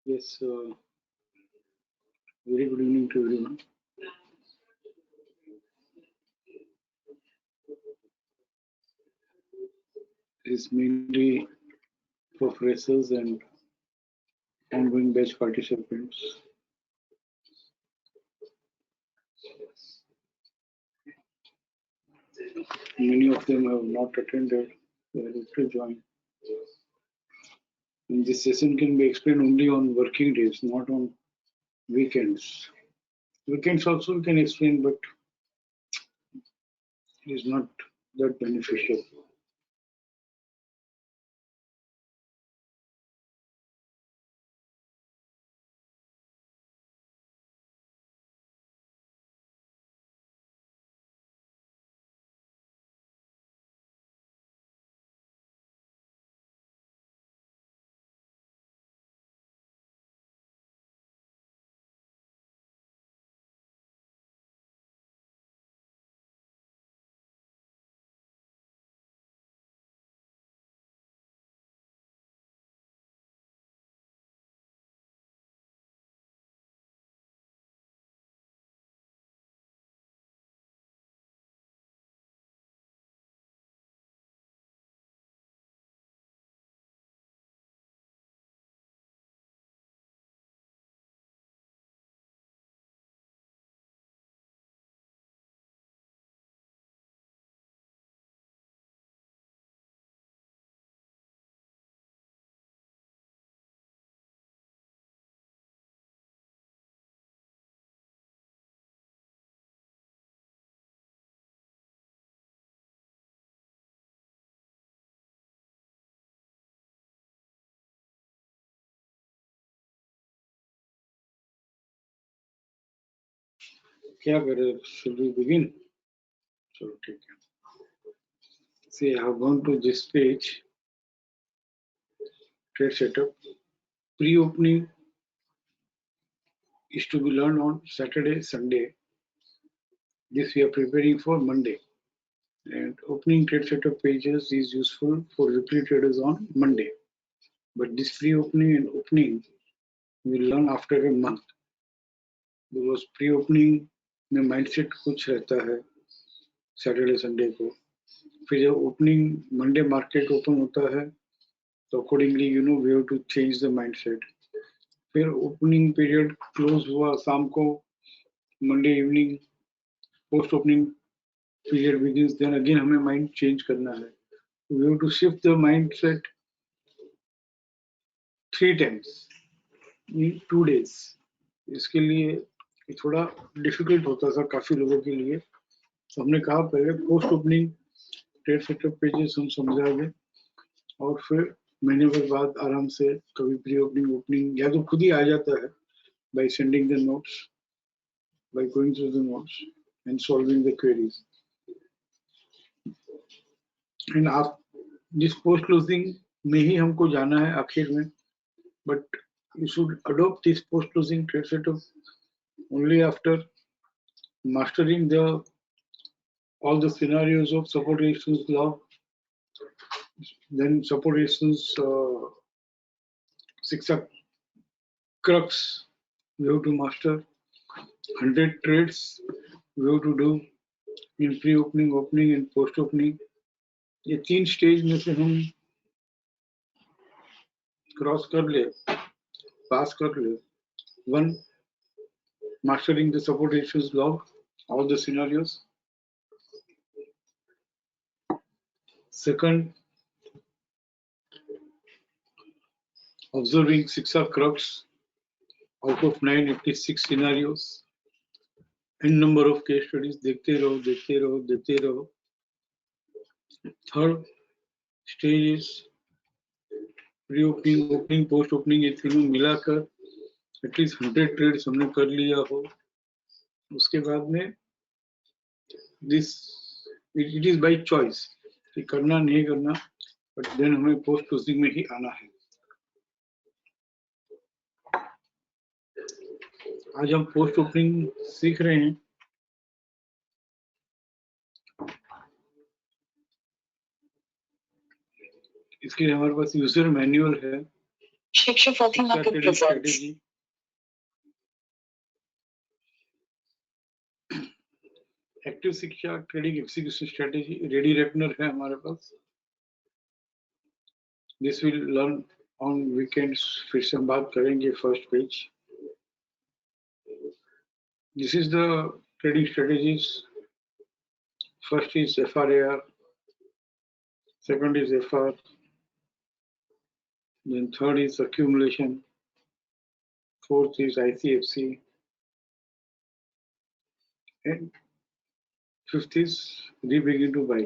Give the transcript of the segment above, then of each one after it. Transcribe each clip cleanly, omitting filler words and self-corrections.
Yes, very good evening to everyone. It's mainly for freshers and ongoing batch participants. Many of them have not attended. They are yet to join. And this session can be explained only on working days, not on weekends. Weekends also we can explain, but it is not that beneficial. क्या करें? Should we begin? So, ठीक है. See, I have gone to this page, trade setup. Pre-opening is to be learned on Saturday, Sunday. This we are preparing for Monday. And opening trade setup pages is useful for weekly traders on Monday. But this pre-opening and opening we will learn after a month. Because pre-opening में mindset कुछ रहता है Saturday Sunday को. फिर जब opening Monday market open होता है तो accordingly we have to change the mindset. फिर ओपनिंग पीरियड क्लोज हुआ शाम को, Monday evening post opening period begins, then again हमें माइंड चेंज करना है. We have to shift the mindset 3 times in 2 days. इसके लिए थोड़ा डिफिकल्ट होता था काफी लोगों के लिए. तो हमने कहा पहले post opening trade setup pages हम समझाएंगे और फिर महीने भर बाद आराम से कभी प्री ओपनिंग ओपनिंग या तो खुद ही आ जाता है by sending the notes, by going through the notes and solving the queries. And आप जिस पोस्ट क्लोजिंग में ही हमको जाना है आखिर में, but you should adopt this post closing trade setup only after mastering all the scenarios of support resistance log, then support resistance zigzag crux we have to master, 100 trades we have to do in pre-opening, opening and post-opening. ये 3 stage में से हम cross कर ले, पास कर ले. 1, mastering the support ratios log, all the scenarios. Second, observing zigzag crux out of 986 scenarios. N number of case studies, देखते रहो देखते रहो देखते रहो. Third stage is pre-opening, opening, post-opening, ये तीनों मिलाकर एटलीस्ट 100 ट्रेड्स हमने कर लिया हो. उसके बाद में this it is by choice कि करना नहीं करना, बट देन हमें पोस्ट क्लोजिंग में ही आना है. आज हम पोस्ट ओपनिंग सीख रहे हैं. इसके लिए हमारे पास यूजर मैनुअल है. Shiksha Fatima trading presents. strategy. Active Shiksha trading execution strategy ready reckoner है हमारे पास. This will learn on weekends. फिर से हम बात करेंगे first page. This is the trading strategies. First is FRAR, second is FR, then third is accumulation, fourth is ICFC, and fifth is re-begin to buy.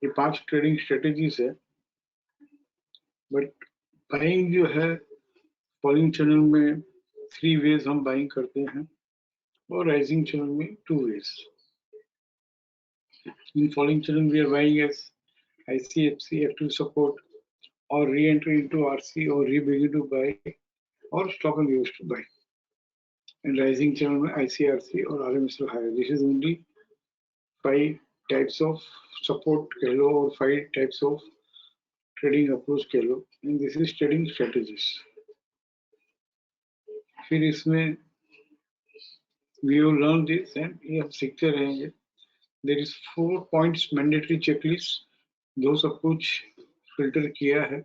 ये 5 trading strategies है. But buying जो है falling channel में 3 veg हम buying करते हैं और rising channel में 2 veg. In falling channel we are buying as ICFC active support or re-entry into RC or re-begin to buy or stop and use to buy. And rising channel में ICRC or RMS higher. This is only 5 types of support कह लो और 5 types of trading approach कह लो. And this is trading strategies. फिर इसमें we will learn this and ये हम सीखते रहेंगे. There is 4 points mandatory checklist. दो सब कुछ फिल्टर किया है.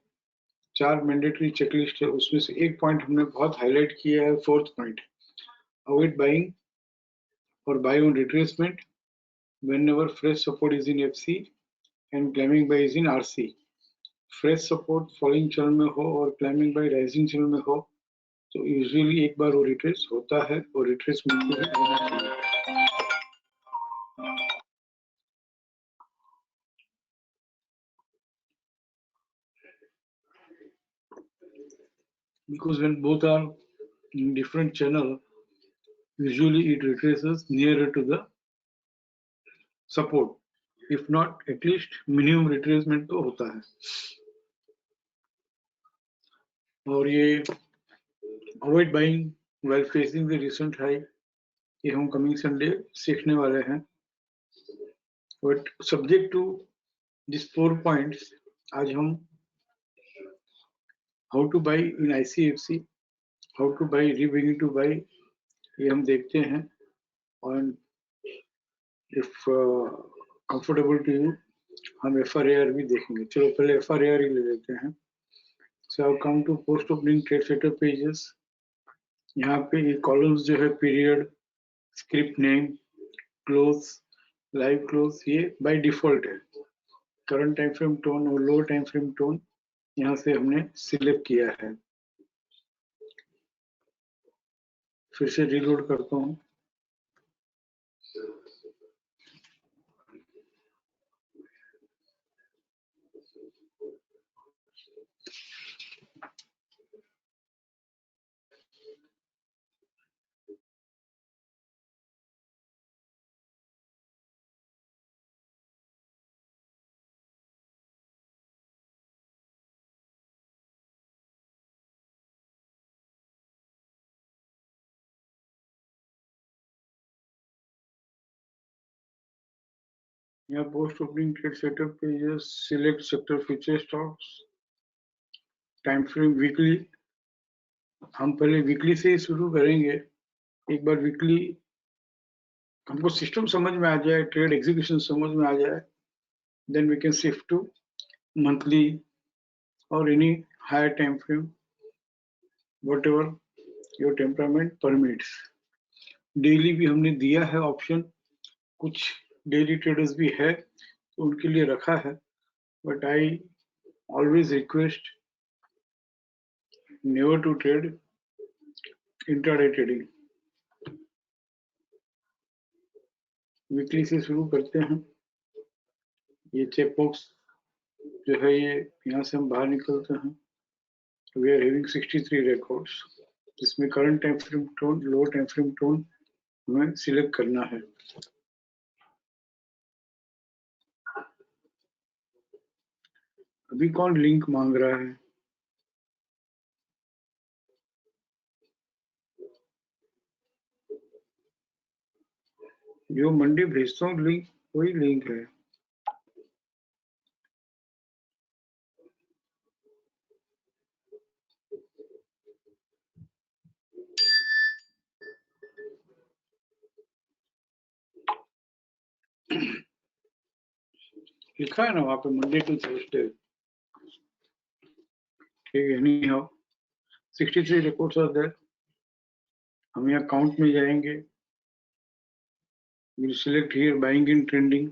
4 मैंडेटरी चेकलिस्ट है. उसमें से एक पॉइंट हमने बहुत हाईलाइट किया है. 4th पॉइंट, अवॉइड बाइंग और buy on retracement whenever fresh support is in FC and climbing by is in RC. Fresh support falling channel में हो और क्लाइंबिंग बाय राइजिंग चैनल में हो तो यूजुअली एक बार वो रिट्रेस होता है और रिट्रेसमेंट को लेना चाहिए. Because when both are in different channel, usually it retraces nearer to the support. If not, at least minimum retracement तो होता है. और ये avoid buying while facing the recent high, ये हम coming Sunday सीखने वाले हैं. But subject to these 4 points, आज हम how to buy in ICFC, how to buy re-begin to buy, ये हम देखते हैं. And if comfortable to you, हम FRAR भी देखेंगे. चलो पहले FRAR ही ले लेते हैं. So I'll come to post opening trade setup pages. यहाँ पे ये कॉलम्स जो है period, script name, close, live close, ये बाय डिफॉल्ट है. करंट टाइम फ्रेम टोन और लो टाइम फ्रेम टोन यहाँ से हमने सिलेक्ट किया है. फिर से रीलोड करता हूँ. यहाँ post opening trade setup pages, select sector future stocks, time frame weekly. हम पहले वीकली से ही शुरू करेंगे. एक बार वीकली हमको सिस्टम समझ में आ जाए, ट्रेड एग्जीक्यूशन समझ में आ जाए, then we can shift to monthly or any higher time frame, whatever your temperament permits. Daily भी हमने दिया है ऑप्शन. कुछ डेली ट्रेडर्स भी है तो उनके लिए रखा है. But I always request never to trade intraday trading. Weekly से शुरू करते हैं. ये चेक बॉक्स जो है ये यहाँ से हम बाहर निकलते हैं. We are having 63 records. इसमें current time frame tone, low time frame tone हमें सिलेक्ट करना है. अभी कौन लिंक मांग रहा है? जो मंडे भेजता हूँ लिंक वही लिंक है. लिखा है ना वहां पे मंडे टू थर्सडे, ठीक है। Anyhow 63 reports are there. हम यहाँ काउंट में जाएंगे, we'll select here buying in trending,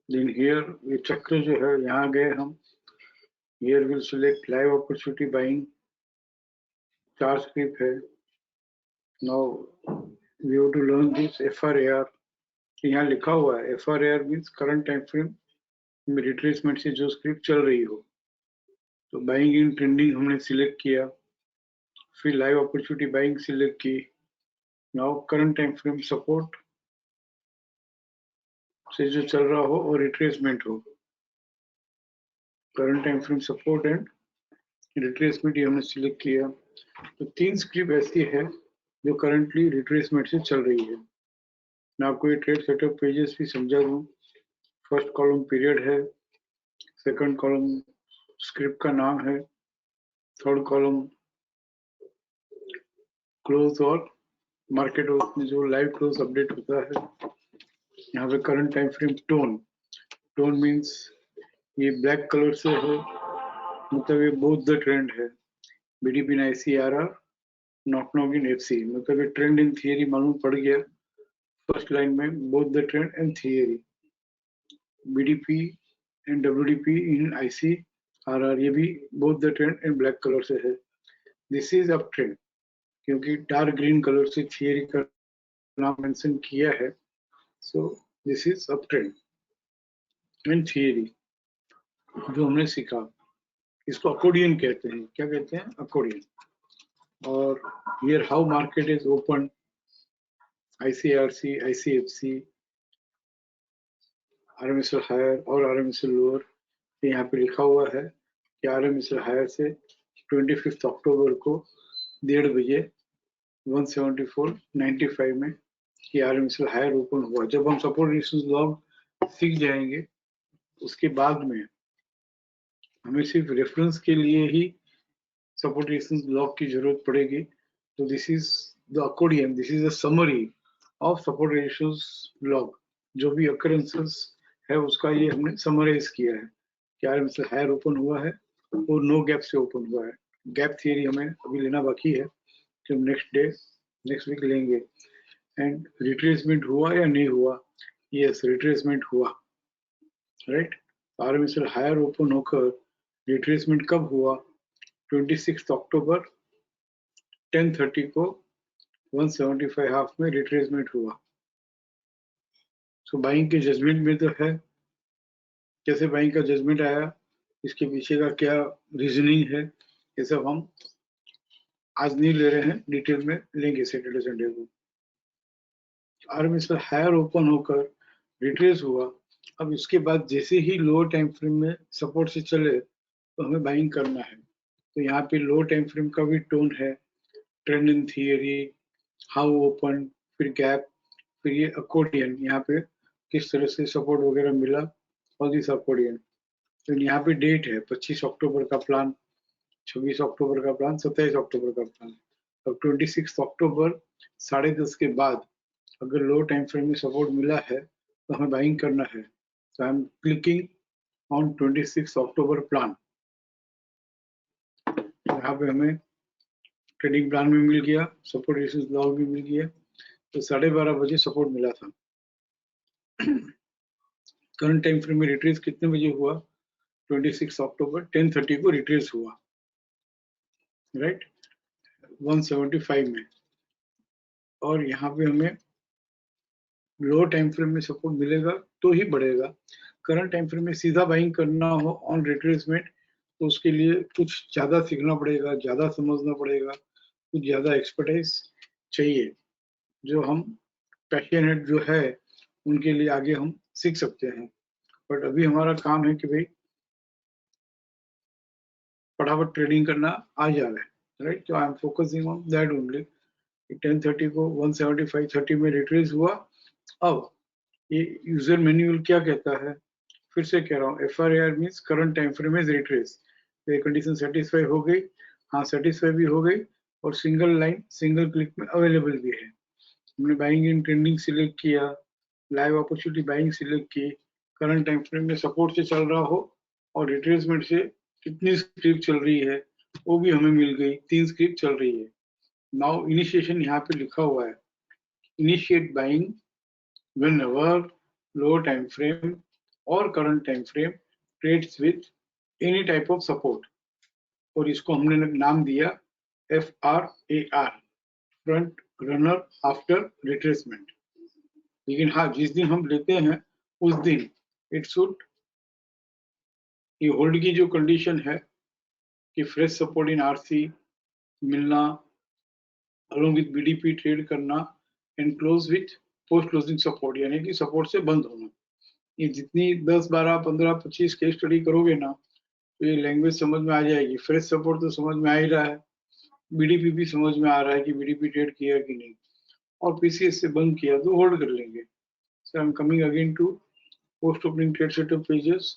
then here ये चक्र जो है यहाँ गए हम, here we'll select live opportunity buying, 4 script है। now we have to learn this FRAR, यहाँ लिखा हुआ है FRAR means current time frame में रिट्रेसमेंट से जो स्क्रिप्ट चल रही हो। तो बाइंग इन ट्रेंडिंग हमने सिलेक्ट किया, फिर लाइव अपॉर्चुनिटी बाइंग सिलेक्ट की। Now current time frame support से जो चल रहा हो और रिट्रेसमेंट हो, current time frame support and retracement ये हमने सिलेक्ट किया। तो 3 स्क्रिप्ट ऐसी है जो करंटली रिट्रेसमेंट से चल रही है। मैं आपको ये ट्रेड सेटअप पेजेस भी समझा दूं। फर्स्ट कॉलम पीरियड है, सेकंड कॉलम स्क्रिप्ट का नाम है, थर्ड कॉलम क्लोज और मार्केट में जो लाइव क्लोज अपडेट होता है। यहाँ पे current time frame tone, tone means ये ब्लैक कलर से है, मतलब ये बोथ द ट्रेंड है। BDP in ICRR, not knock in FC, मतलब ये ट्रेंड इन थियरी मालूम पड़ गया फर्स्ट लाइन में, both the trend and theory. BDP and WDP in ICRR, ये भी both the trend and black colour से है। दिस इज अप ट्रेंड, क्योंकि डार्क ग्रीन कलर से थियरी का नाम मेंशन किया है। So this is up trend and theory जो हमने सीखा, इसको अकोर्डियन कहते हैं। क्या कहते हैं? अकोर्डियन। और here how market is open, ICRC, ICFC, RMSL higher और RMSL लोअर। यहाँ पे लिखा हुआ है कि RMSL हायर से 25 अक्टूबर को 1:30 बजे 174.95 में कि RMSL हायर ओपन हुआ। जब हम सपोर्ट रेजिस्टेंस लॉग सीख जाएंगे उसके बाद में हमें सिर्फ रेफरेंस के लिए ही सपोर्ट रेजिस्टेंस ब्लॉक की जरूरत पड़ेगी। तो this is the accordion, this is the summary of support resistance block. जो भी अकरेंसेस है उसका ये हमने समराइज किया है कि RMSL हायर ओपन हुआ है और नो गैप से ओपन हुआ है। गैप थियरी हमें अभी लेना बाकी है, कि हम नेक्स्ट वीक लेंगे। एंड रिट्रेसमेंट हुआ या नहीं हुआ? यस, रिट्रेसमेंट हुआ, राइट। RMSL हायर ओपन होकर रिट्रेसमेंट कब हुआ? 26 अक्टूबर 10:30 को 175 हाफ में रिट्रेसमेंट हुआ। सो बाइंग के जजमेंट में तो है, कैसे बाइंग का जजमेंट आया, इसके पीछे का क्या रीजनिंग है, ये सब हम आज नहीं ले रहे हैं, डिटेल में लेंगे सैटरडे संडे को। RMSL हायर ओपन होकर रिट्रेस हुआ। अब इसके बाद जैसे ही लोअर टाइम फ्रेम में सपोर्ट से चले तो हमें बाइंग करना है। तो यहाँ पे लो टाइम फ्रेम का भी टोन है, trend in theory, how open, फिर गैप, फिर ये अकोर्डियन, यहाँ पे किस तरह से सपोर्ट वगैरह मिला, और दिस अकोर्डियन। तो यहाँ पे डेट है 25 अक्टूबर का प्लान, 26 अक्टूबर का प्लान, 27 अक्टूबर का प्लान। अब 26 अक्टूबर 10:30 के बाद अगर लो टाइम फ्रेम में सपोर्ट मिला है तो हमें बाइंग करना है। तो I am clicking on 26 October plan. यहाँ पे हमें ट्रेडिंग प्लान भी मिल गया, सपोर्ट रेजिस्टेंस ब्लॉक भी मिल गया। तो 12:30 बजे सपोर्ट मिला था। करंट टाइम फ्रेम में रिट्रेस कितने बजे हुआ? 26 अक्टूबर 10:30 को रिट्रेस हुआ, राइट, 175 में। और यहाँ पे हमें लो टाइम फ्रेम में सपोर्ट मिलेगा तो ही बढ़ेगा। करंट टाइम फ्रेम में सीधा बाइंग करना हो ऑन रिट्रेसमेंट तो उसके लिए कुछ ज्यादा सीखना पड़ेगा, ज्यादा समझना पड़ेगा, कुछ ज्यादा एक्सपर्टाइज चाहिए, जो हम पैशनेट जो है उनके लिए आगे हम सीख सकते हैं। बट अभी हमारा काम है कि भाई फटाफट ट्रेडिंग करना आ जा रहा है, राइट। तो I am focusing on that only. 10:30 को 175.30 में रिट्रेस हुआ। अब ये यूजर मैन्युअल क्या कहता है, फिर से कह रहा हूँ, FRAR means current time frame is retrace. ये कंडीशन सेटिस्फाई हो गई, हाँ सेटिस्फाई भी हो गई, और सिंगल लाइन सिंगल क्लिक में अवेलेबल भी है। हमने बाइंग इन ट्रेंडिंग सिलेक्ट किया, लाइव अपॉर्चुनिटी बाइंग सिलेक्ट की, करंट टाइम फ्रेम में सपोर्ट से चल रहा हो और रिट्रेसमेंट से कितनी स्क्रिप्ट चल रही है वो भी हमें मिल गई, 3 स्क्रिप्ट चल रही है। नाउ इनिशिएशन यहाँ पे लिखा हुआ है, initiate buying whenever lower time frame or current time frame trades with any type of support, और इसको हमने नाम दिया FRAR, front runner after retracement. लेकिन हाँ, जिस दिन हम लेते हैं उस दिन इट शुड, ये होल्ड की जो कंडीशन है कि फ्रेश सपोर्ट इन आरसी मिलना, अलोंग विथ बीडीपी ट्रेड करना, and close with post closing support, यानी कि सपोर्ट से बंद होना। ये जितनी 10, 12, 15, 25 केस स्टडी करोगे ना तो ये लैंग्वेज समझ में आ जाएगी। फ्रेश सपोर्ट तो समझ में आ ही रहा है, बीडीपी भी समझ में आ रहा है कि बीडीपी ट्रेड किया कि नहीं, और पीसीएस से बंद किया तो होल्ड कर लेंगे। So I am coming again to post opening trade setup pages.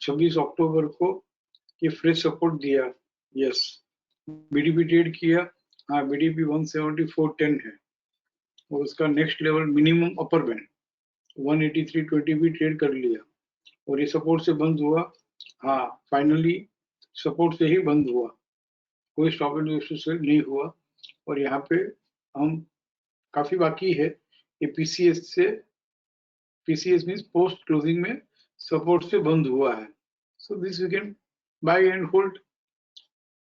26 अक्टूबर को ये फ्रेश सपोर्ट दिया, यस। बीडीपी ट्रेड किया, हाँ बीडीपी 174.10 है, और उसका next level minimum upper band 183.20 भी ट्रेड कर लिया, और ये सपोर्ट से बंद हुआ। हाँ फाइनली सपोर्ट से ही बंद हुआ, कोई स्टॉप एंड इश्यू से नहीं हुआ। और यहाँ पे हम काफी बाकी है, ये पीसीएस से, पीसीएस मीन्स पोस्ट क्लोजिंग में सपोर्ट से बंद हुआ है। So this we can buy and hold,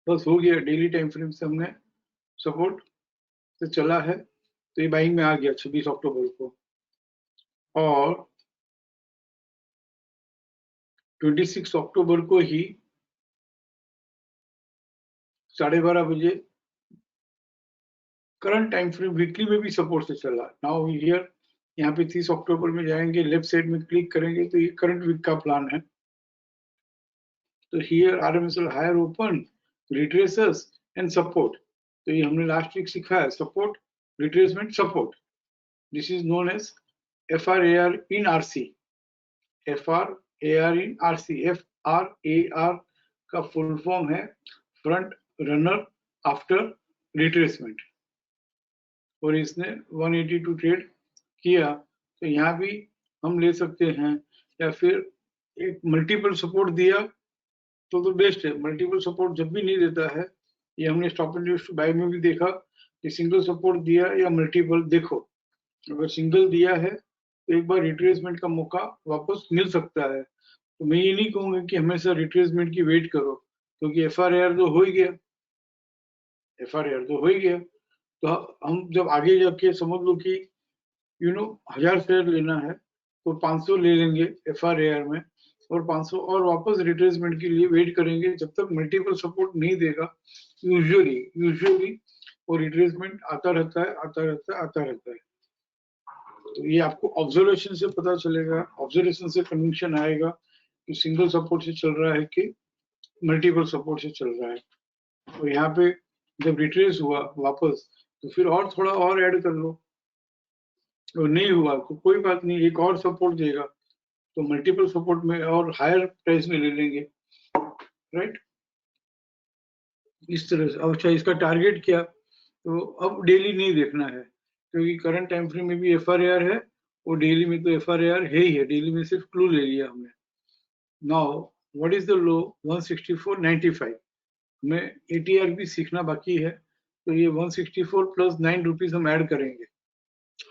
बस हो गया। डेली टाइम फ्रेम से हमने सपोर्ट से चला है तो ये बाइंग में आ गया 26 अक्टूबर को, और 26 अक्टूबर को ही 12:30 बजे करंट टाइम फ्रेम वीकली में भी सपोर्ट से चला। नाउ हियर, यहाँ पे 30 अक्टूबर में जाएंगे, लेफ्ट साइड में क्लिक करेंगे तो ये करंट वीक का प्लान है। तो here RMSL higher open, retraces and support. तो ये हमने लास्ट वीक सीखा है, support, retracement, support. This is known as FRAR in RC. FRAR in RC, FRAR का फुल फॉर्म है फ्रंट रनर आफ्टर रिट्रेसमेंट, और इसने 182 ट्रेड किया। तो यहाँ भी हम ले सकते हैं, या फिर एक मल्टीपल सपोर्ट दिया तो बेस्ट है। मल्टीपल सपोर्ट जब भी नहीं देता है, ये हमने stop and use to buy में भी देखा कि सिंगल सपोर्ट दिया या मल्टीपल, देखो अगर सिंगल दिया है तो एक बार रिट्रेसमेंट का मौका वापस मिल सकता है। तो मैं ये नहीं कहूंगा कि हमेशा रिट्रेसमेंट की वेट करो, क्योंकि FRAR तो हो ही गया, FRAR तो हो ही गया। तो हम जब आगे जाके समझ लो कि 1000 शेयर लेना है तो 500 ले लेंगे FRAR में, और 500 और वापस रिट्रेसमेंट के लिए वेट करेंगे जब तक मल्टीपल सपोर्ट नहीं देगा। यूजुअली वो रिट्रेसमेंट आता रहता है, आता रहता है, आता रहता है। तो ये आपको ऑब्जर्वेशन से पता चलेगा, ऑब्जर्वेशन से कन्विक्शन आएगा कि सिंगल सपोर्ट से चल रहा है कि मल्टीपल सपोर्ट से चल रहा है। तो यहाँ पे जब रिट्रेस हुआ वापस तो फिर और थोड़ा और ऐड कर लो, और नहीं हुआ तो कोई बात नहीं, एक और सपोर्ट देगा तो मल्टीपल सपोर्ट में और हायर प्राइस में ले लेंगे, राइट। इस तरह से। अच्छा, इसका टारगेट क्या, तो अब डेली नहीं देखना है, क्योंकि करंट टाइम फ्रेम में भी FRAR है और डेली में तो FRAR है ही है, डेली में सिर्फ क्लू ले लिया हमने। Now what is the low, 164.95। हमें ATR भी सीखना बाकी है, तो ये 164 प्लस 9 रुपीज हम ऐड करेंगे।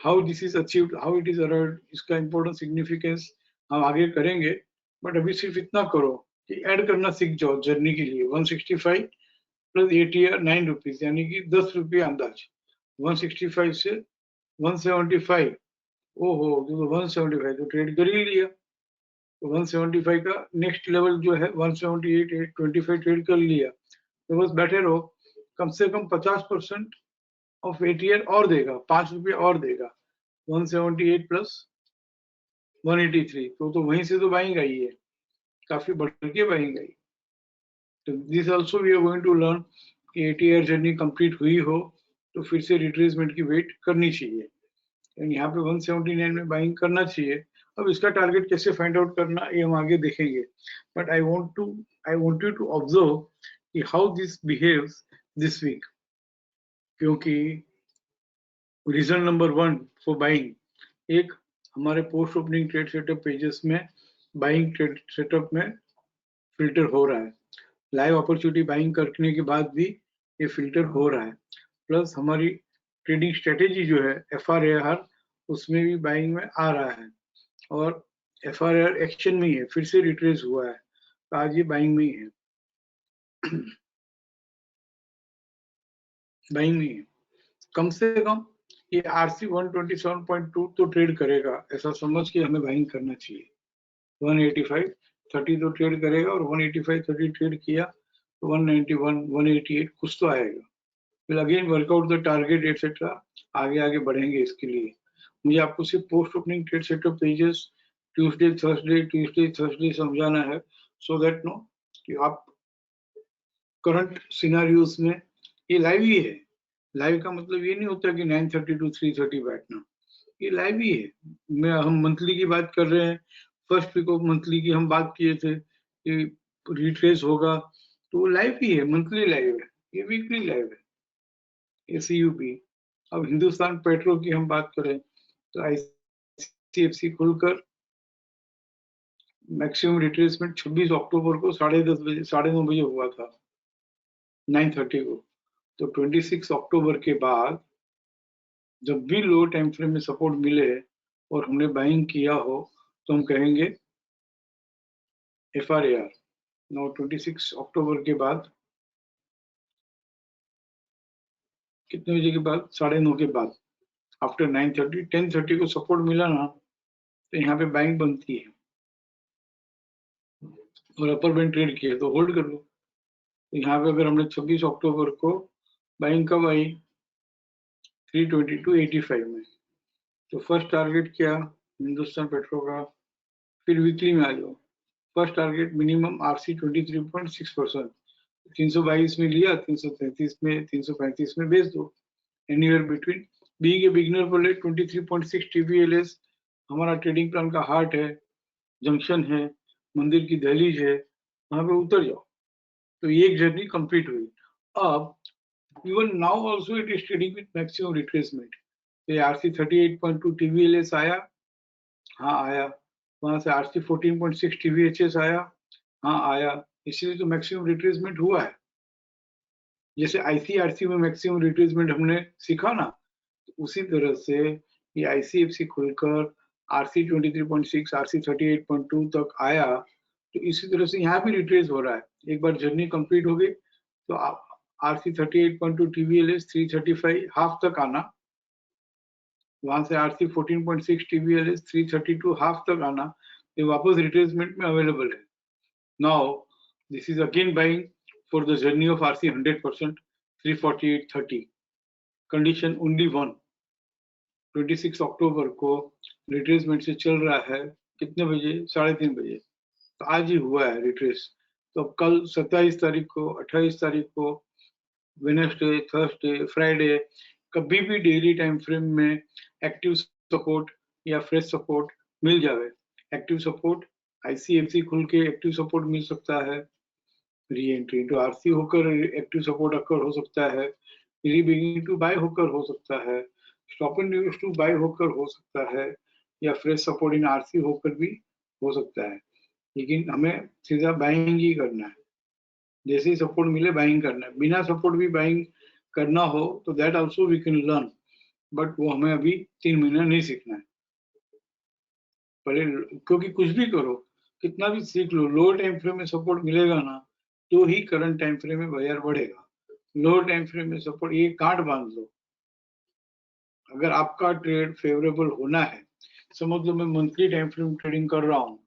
How this is achieved, how it is arrived, इसका इंपॉर्टेंट सिग्निफिकेंस हम आगे करेंगे, बट अभी सिर्फ इतना करो कि ऐड करना सीख जाओ जर्नी के लिए। 165 प्लस ATR 9 रुपीज, यानी कि 10 रुपये अंदाज। 165 से 175, ओहो तो 175 तो ट्रेड कर ही लिया। तो 175 का नेक्स्ट लेवल जो है 178.25 ट्रेड कर लिया, तो बस बैठे रहो। कम से कम 50% ऑफ ATR और देगा, 5 रुपये और देगा। 178 प्लस 183, तो वहीं से तो बाइंग आई है, काफी बढ़ के बाइंग आई। तो this also we are going to learn कि ATR जर्नी कंप्लीट हुई हो तो फिर से रिट्रेसमेंट की वेट करनी चाहिए, यहाँ पे 179 में बाइंग करना चाहिए। अब इसका टारगेट कैसे फाइंड आउट करना ये हम आगे देखेंगे, but I want you to observe कि how this behaves this week. क्योंकि रीजन नंबर 1 फॉर बाइंग, एक हमारे post opening trade setup pages में बाइंग ट्रेड सेटअप में फिल्टर हो रहा है, लाइव अपॉर्चुनिटी बाइंग करने के बाद भी ये फिल्टर हो रहा है, प्लस हमारी ट्रेडिंग स्ट्रेटेजी जो है FRAR उसमें भी बाइंग में आ रहा है, और FRAR एक्शन में ही है, फिर से रिट्रेस हुआ है, तो आज ये बाइंग में ही है, बाइंग में ही है। कम से कम ये RC 127.2 तो ट्रेड करेगा, ऐसा समझ के हमें बाइंग करना चाहिए। 185.30 तो ट्रेड करेगा, और 185.30 ट्रेड किया तो 191, 188 कुछ तो आएगा। फिर again workout the target etcetera, आगे आगे बढ़ेंगे। इसके लिए मुझे आपको सिर्फ post opening trade setup pages Tuesday Thursday समझाना है, सो दैट नो कि आप करंट सिनारियोस में, ये लाइव ही है। लाइव का मतलब ये नहीं होता कि 9:30 to 3:30 बैठना, ये लाइव ही है। हम मंथली की बात कर रहे हैं, फर्स्ट वीक ऑफ मंथली की हम बात किए थे कि रिट्रेस होगा, तो वो लाइव ही है, मंथली लाइव है, ये वीकली लाइव है, ये CUP। अब हिंदुस्तान पेट्रो की हम बात करें तो ICFC खुलकर मैक्सिमम रिट्रेसमेंट 26 अक्टूबर को 10:30 बजे 9:30 बजे हुआ था, 9:30 को। तो 26 अक्टूबर के बाद जब भी लो टाइम फ्रेम में सपोर्ट मिले और हमने बाइंग किया हो, तो हम कहेंगे FRAR। नौ 26 अक्टूबर के बाद, कितने बजे के बाद? 9:30 के बाद, आफ्टर 9:30, 10:30 को सपोर्ट मिला ना, तो यहाँ पे बाइंग बनती है, और अपर बैंड ट्रेड किए तो होल्ड कर लो। तो यहाँ पे अगर हमने 26 अक्टूबर को बाइंग कब आई? 322.85 में। तो फर्स्ट टारगेट क्या? हिंदुस्तान पेट्रो का। फिर वीकली में आ जाओ, फर्स्ट टारगेट मिनिमम RC 23.6%, 322 में लिया, 333 में, 335 में बेच दो, एनीवेयर बिटवीन। बी के बिगिनर पर ले 23.6 TVLS हमारा ट्रेडिंग प्लान का हार्ट है, जंक्शन है, मंदिर की दहलीज है, वहां पे उतर जाओ। तो ये एक जर्नी कंप्लीट हुई। अब even now also it is trading with maximum retracement. तो RC 38.2 TVLS आया, हाँ आया। वहां से RC 14.6 TVHS आया, हाँ आया। इसलिए तो मैक्सिमम रिट्रेसमेंट हुआ है। जैसे ICRC में मैक्सिमम रिट्रेसमेंट हमने सीखा ना, उसी तरह से ये ICFC खुलकर RC 23.6, RC 38.2 तक आया, तो इसी तरह से यहाँ भी रिट्रेस हो रहा है। एक बार जर्नी कंप्लीट हो गई तो RC 38.2 TVLS 335 हाफ तक आना, वहां से RC 14.6 TVLS 332 हाफ तक आना, ये वापस रिट्रेसमेंट में अवेलेबल है। Now this is again buying for the journey of RC 100% 348.30। Condition only one, 26 अक्टूबर को रिट्रेसमेंट से चल रहा है, कितने बजे? 3:30 बजे। तो आज ही हुआ है रिट्रेस। तो अब कल 27 तारीख को, 28 तारीख को, वेडनेसडे, थर्सडे, फ्राइडे, कभी भी डेली टाइम फ्रेम में एक्टिव सपोर्ट या फ्रेश सपोर्ट मिल जावे। एक्टिव सपोर्ट ICFC खुल के एक्टिव सपोर्ट मिल सकता है, री एंट्री टू RC होकर एक्टिव सपोर्ट अकर हो सकता है, री बिगिनिंग टू बाय होकर हो सकता है, stop and use to buy होकर हो सकता है, या फ्रेश सपोर्ट इन RC होकर भी हो सकता है। लेकिन हमें सीधा बाइंग ही करना है, जैसे ही सपोर्ट मिले बाइंग करना है। बिना सपोर्ट भी बाइंग करना हो तो that also we can learn, but वो हमें अभी 3 महीना नहीं सीखना है पहले। क्योंकि कुछ भी करो, कितना भी सीख लो, लोअर टाइम फ्रेम में सपोर्ट मिलेगा ना, तो ही करंट टाइम फ्रेम में बाजार बढ़ेगा। लोअर टाइम फ्रेम में सपोर्ट, ये गांठ बांध लो। अगर आपका ट्रेड फेवरेबल होना है, समझ लो मैं मंथली टाइम फ्रेम ट्रेडिंग कर रहा हूँ,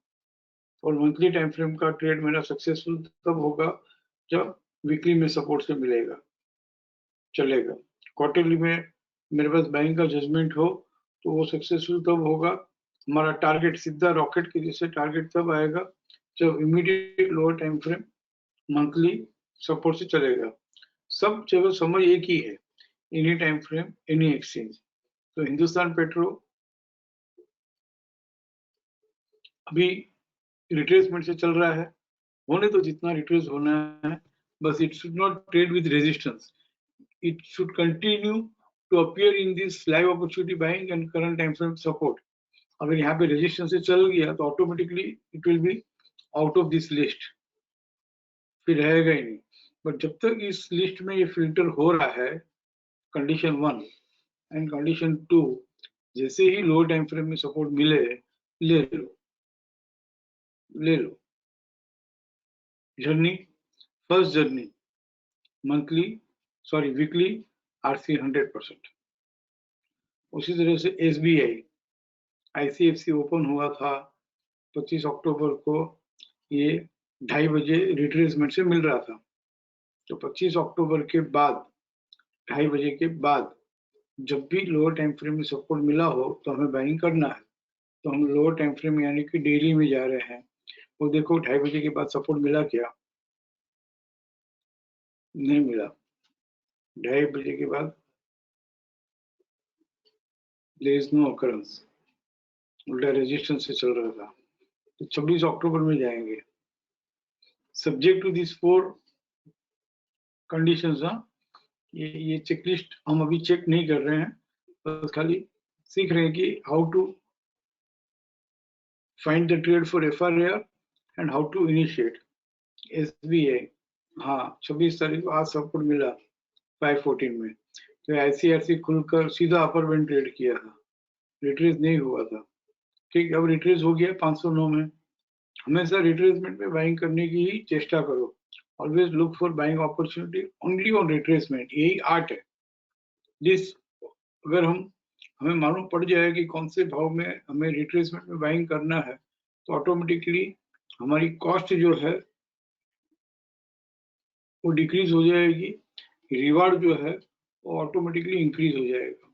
और मंथली टाइम फ्रेम का ट्रेड मेरा सक्सेसफुल तब होगा जब वीकली में सपोर्ट से मिलेगा, चलेगा। क्वार्टरली में मेरे पास बाइंग का जजमेंट हो तो वो सक्सेसफुल तब होगा, हमारा टारगेट सीधा रॉकेट के जैसे टारगेट तब आएगा जब immediate lower time frame monthly support से चलेगा। सब जगह समझ एक ही है, any time frame any exchange. तो हिंदुस्तान पेट्रो अभी रिट्रेसमेंट से चल रहा है, होने तो जितना रिट्रेस होना है, बस it should not trade with resistance. it should continue to appear in this live opportunity buying and current time frame support. अगर यहाँ पे रेजिस्टेंस से चल गया तो automatically it will be out of this list, फिर रहेगा ही नहीं. बट जब तक इस लिस्ट में ये फिल्टर हो रहा है, कंडीशन 1 एंड कंडीशन 2, जैसे ही लोअर टाइम फ्रेम में सपोर्ट मिले ले लो. Journey, first journey weekly RC 100%. उसी तरह से एसबीआई, आईसीएफसी ओपन हुआ था 25 अक्टूबर को, ये 2:30 बजे रिट्रेसमेंट से मिल रहा था. तो 25 अक्टूबर के बाद 2:30 बजे के बाद जब भी लोअर टाइम फ्रेम में सपोर्ट मिला हो तो हमें बाइंग करना है. तो हम लोअर टाइम फ्रेम यानी कि डेली में जा रहे हैं. वो देखो 2:30 बजे के बाद सपोर्ट मिला क्या? नहीं मिला. 2:30 बजे के बाद देयर इज नो ऑकरेंस, उल्टा रेजिस्टेंस से चल रहा था. तो 26 अक्टूबर में जाएंगे सब्जेक्ट टू दिस 4 कंडीशंस. ये चेकलिस्ट हम अभी चेक नहीं कर रहे हैं, बस खाली सीख रहे हैं कि how to find the trade for FRAR and how to initiate. SBI, हाँ 26 तारीख को आज सपोर्ट मिला 514 में. तो आईसीआरसी खुलकर सीधा अपर बैंड ट्रेड किया था, रिट्रेस नहीं हुआ था. ठीक, अब रिट्रेस हो गया 509 में. हमेशा रिट्रेसमेंट में बाइंग करने की ही चेष्टा करो. Always look for buying opportunity only on retracement. यही आर्ट है. दिस अगर हमें मालूम पड़ जाए कि कौन से भाव में हमें रिट्रेसमेंट में बाइंग करना है तो ऑटोमेटिकली हमारी कॉस्ट जो है वो डिक्रीज हो जाएगी, रिवार्ड जो है वो ऑटोमेटिकली इंक्रीज हो जाएगा.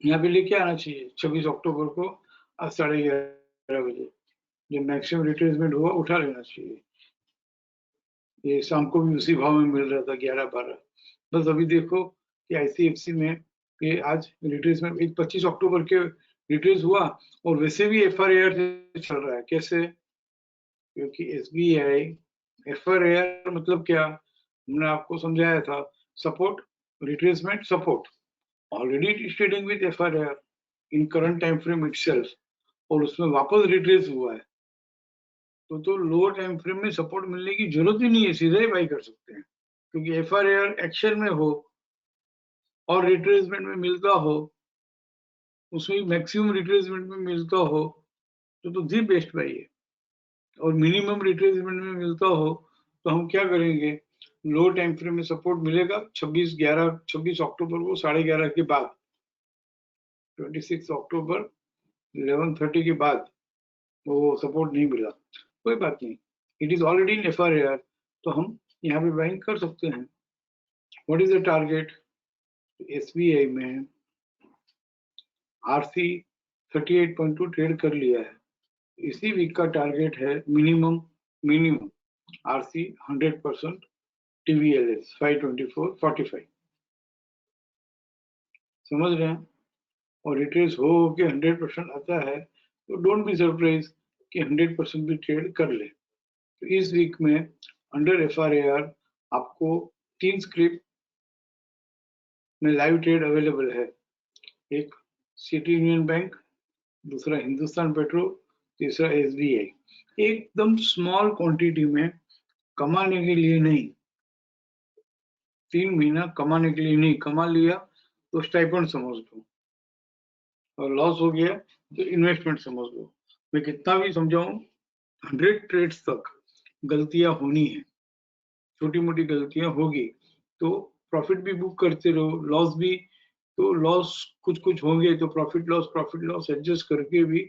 यहाँ पे लेके आना चाहिए 26 अक्टूबर को 11:30 बजे जब मैक्सिमम रिट्रेसमेंट हुआ उठा लेना चाहिए. ये शाम को भी उसी भाव में मिल रहा था 11-12. बस अभी देखो कि आईसीएफसी में ये आज रिट्रेसमेंट 25 अक्टूबर के रिट्रेस हुआ और वैसे भी एफआरएआर से चल रहा है. कैसे? क्योंकि एसबीआई एफआरएआर मतलब क्या हमने आपको समझाया था, support retracement support. Already it is trading with FRAR in current time frame itself और उसमें वापस रिट्रेस हुआ है. तो लोअर टाइम फ्रेम में सपोर्ट मिलने की जरूरत ही नहीं है, सीधा ही बाई कर सकते हैं. क्योंकि एफआरएआर एक्शन में हो और रिट्रेसमेंट में मिलता हो, उसमें मैक्सिमम रिट्रेसमेंट में मिलता हो तो दी बेस्ट बाई है. और मिनिमम रिट्रेसमेंट में मिलता हो तो हम क्या करेंगे, लो टाइम फ्रेम में सपोर्ट मिलेगा 26 अक्टूबर को 11:30 के बाद, 26 अक्टूबर 11:30 के बाद वो सपोर्ट नहीं मिला, कोई बात नहीं, इट इज ऑलरेडी इन एफआरएआर, तो हम यहाँ पे बाइंग कर सकते हैं. What is the target? SBI में आरसी 38.2 ट्रेड कर लिया है. इसी वीक का टारगेट है मिनिमम आरसी 100% टीवीएलएस 524.45. समझ रहे हैं? और रिट्रेस हो के 100% आता है तो डोंट बी सरप्राइज कि 100% भी ट्रेड कर ले. तो इस वीक में अंडर एफआरएआर आपको 3 स्क्रिप्ट में लाइव ट्रेड अवेलेबल है. एक सिटी यूनियन बैंक, दूसरा हिंदुस्तान पेट्रो, तीसरा एसबीआई. एकदम स्मॉल क्वांटिटी में कमाने के लिए नहीं, 3 महीना कमाने के लिए नहीं. कमा लिया तो स्टाइपेंड समझ लो और लॉस हो गया तो इन्वेस्टमेंट समझ लो. मैं कितना भी समझाऊं 100 ट्रेड्स तक गलतियां होनी है, छोटी मोटी गलतियां होगी तो प्रॉफिट भी बुक करते रहो, लॉस भी, तो लॉस कुछ होंगे तो प्रॉफिट लॉस एडजस्ट करके भी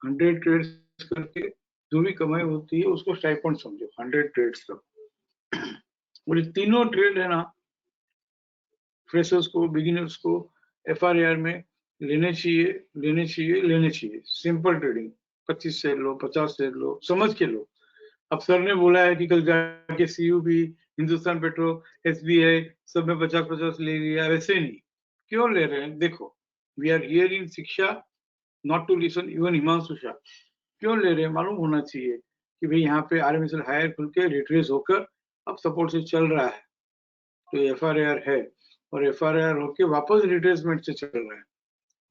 100 ट्रेड्स करके जो भी कमाई होती है उसको स्टाइपेंड समझो 100 ट्रेड्स तक. और ये तीनों ट्रेड है ना, फ्रेशर्स को, बिगिनर्स को एफआरएआर में लेने चाहिए. सिंपल ट्रेडिंग, 25 शेयर लो, 50 शेयर लो, समझ के लो. अब सर ने बोला है कि कल जाके सीयूबी, हिंदुस्तान पेट्रो, एसबीआई सब में 50-50 ले लिया, वैसे नहीं. क्यों ले रहे हैं? देखो, वी आर हियर इन शिक्षा not to listen. Even Himanshu Shah क्यों ले रहे हैं मालूम होना चाहिए कि भाई यहाँ पे आरएमएसएल हायर खुल के रिट्रेस होकर अब सपोर्ट से चल रहा है तो FRAR है और FRAR होके वापस रिट्रेसमेंट से चल रहा है,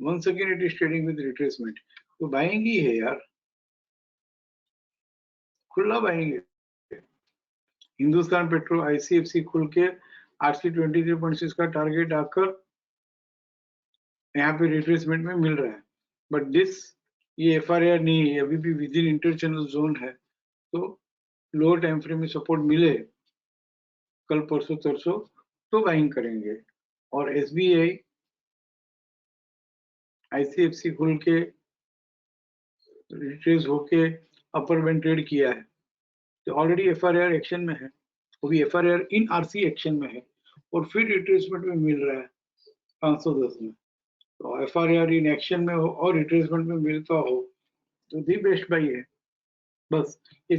once again it is trading with retracement, तो बाइंग ही है यार, खुला बाइंग है। हिंदुस्तान पेट्रो ICFC खुल के RC 23.6 का टारगेट आकर यहाँ पे रिट्रेसमेंट में मिल रहा है, बट दिस ये FRAR नहीं है, अभी भी विद इन इंटरचैनल जोन है, तो लोअर टाइम फ्रेम में सपोर्ट मिले कल परसों तरसों तो बाइंग करेंगे। और SBI ICFC खुल के रिट्रेस होके अपर बैंड ट्रेड किया है, तो ऑलरेडी FRAR एक्शन में है, वो भी FRAR इन RC एक्शन में है और फिर रिट्रेसमेंट में मिल रहा है 510 में, तो FRAR इन एक्शन में हो और रिट्रेसमेंट में मिलता हो तो दी बेस्ट बाई है। बस ये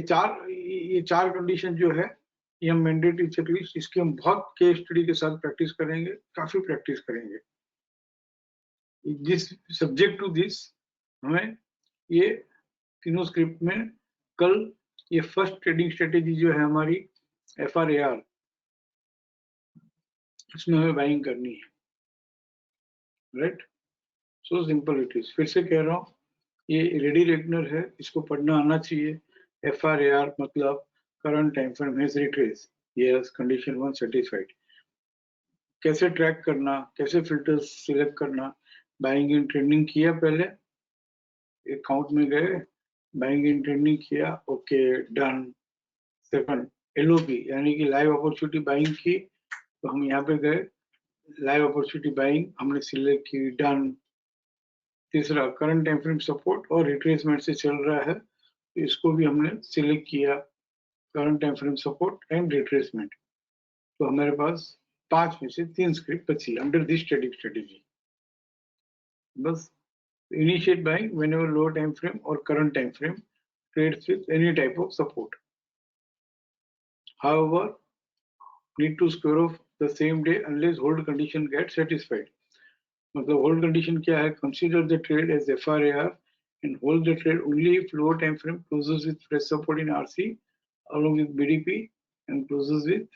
चार कंडीशन जो है ये हम मैंडेटरी चेकलिस्ट, इसकी हम बहुत केस स्टडी के साथ प्रैक्टिस करेंगे, काफी प्रैक्टिस करेंगे। दिस सब्जेक्ट टू दिस हमें ये तीनों स्क्रिप्ट में कल ये फर्स्ट ट्रेडिंग स्ट्रेटेजी जो है हमारी FRAR, इसमें हमें बाइंग करनी है, right? So simple it is. फिर से कह रहा हूँ, ये रेडी रेगनर है, इसको पढ़ना आना चाहिए। FRAR मतलब current time frame has retrace, yes, condition 1 satisfied. कैसे ट्रैक करना, कैसे फिल्टर्स सिलेक्ट करना, बाइंग इन ट्रेंडिंग किया, पहले एक काउंट में गए, बाइंग इन ट्रेंडिंग किया, ओके डन। सेकंड LOP यानी कि लाइव अपॉर्चुनिटी बाइंग की, तो हम यहाँ पे गए, लाइव अपॉर्चुनिटी बाइंग हमने सिलेक्ट की, डन। तीसरा करंट टाइम फ्रेम सपोर्ट और रिट्रेसमेंट से चल रहा है, तो इसको भी हमने सिलेक्ट किया, current time frame support and retracement. तो हमारे पास 5 में से 3 स्क्रिप्ट बची अंडर दिस ट्रेडिंग स्ट्रेटेजी। बस initiate buying whenever lower time frame or current time frame trades with any type of support. However, need to square off the same day unless hold condition gets satisfied. मतलब hold condition क्या है? Consider the trade as FRAR and hold the trade only if lower time frame closes with fresh support in RC along with BDP and closes with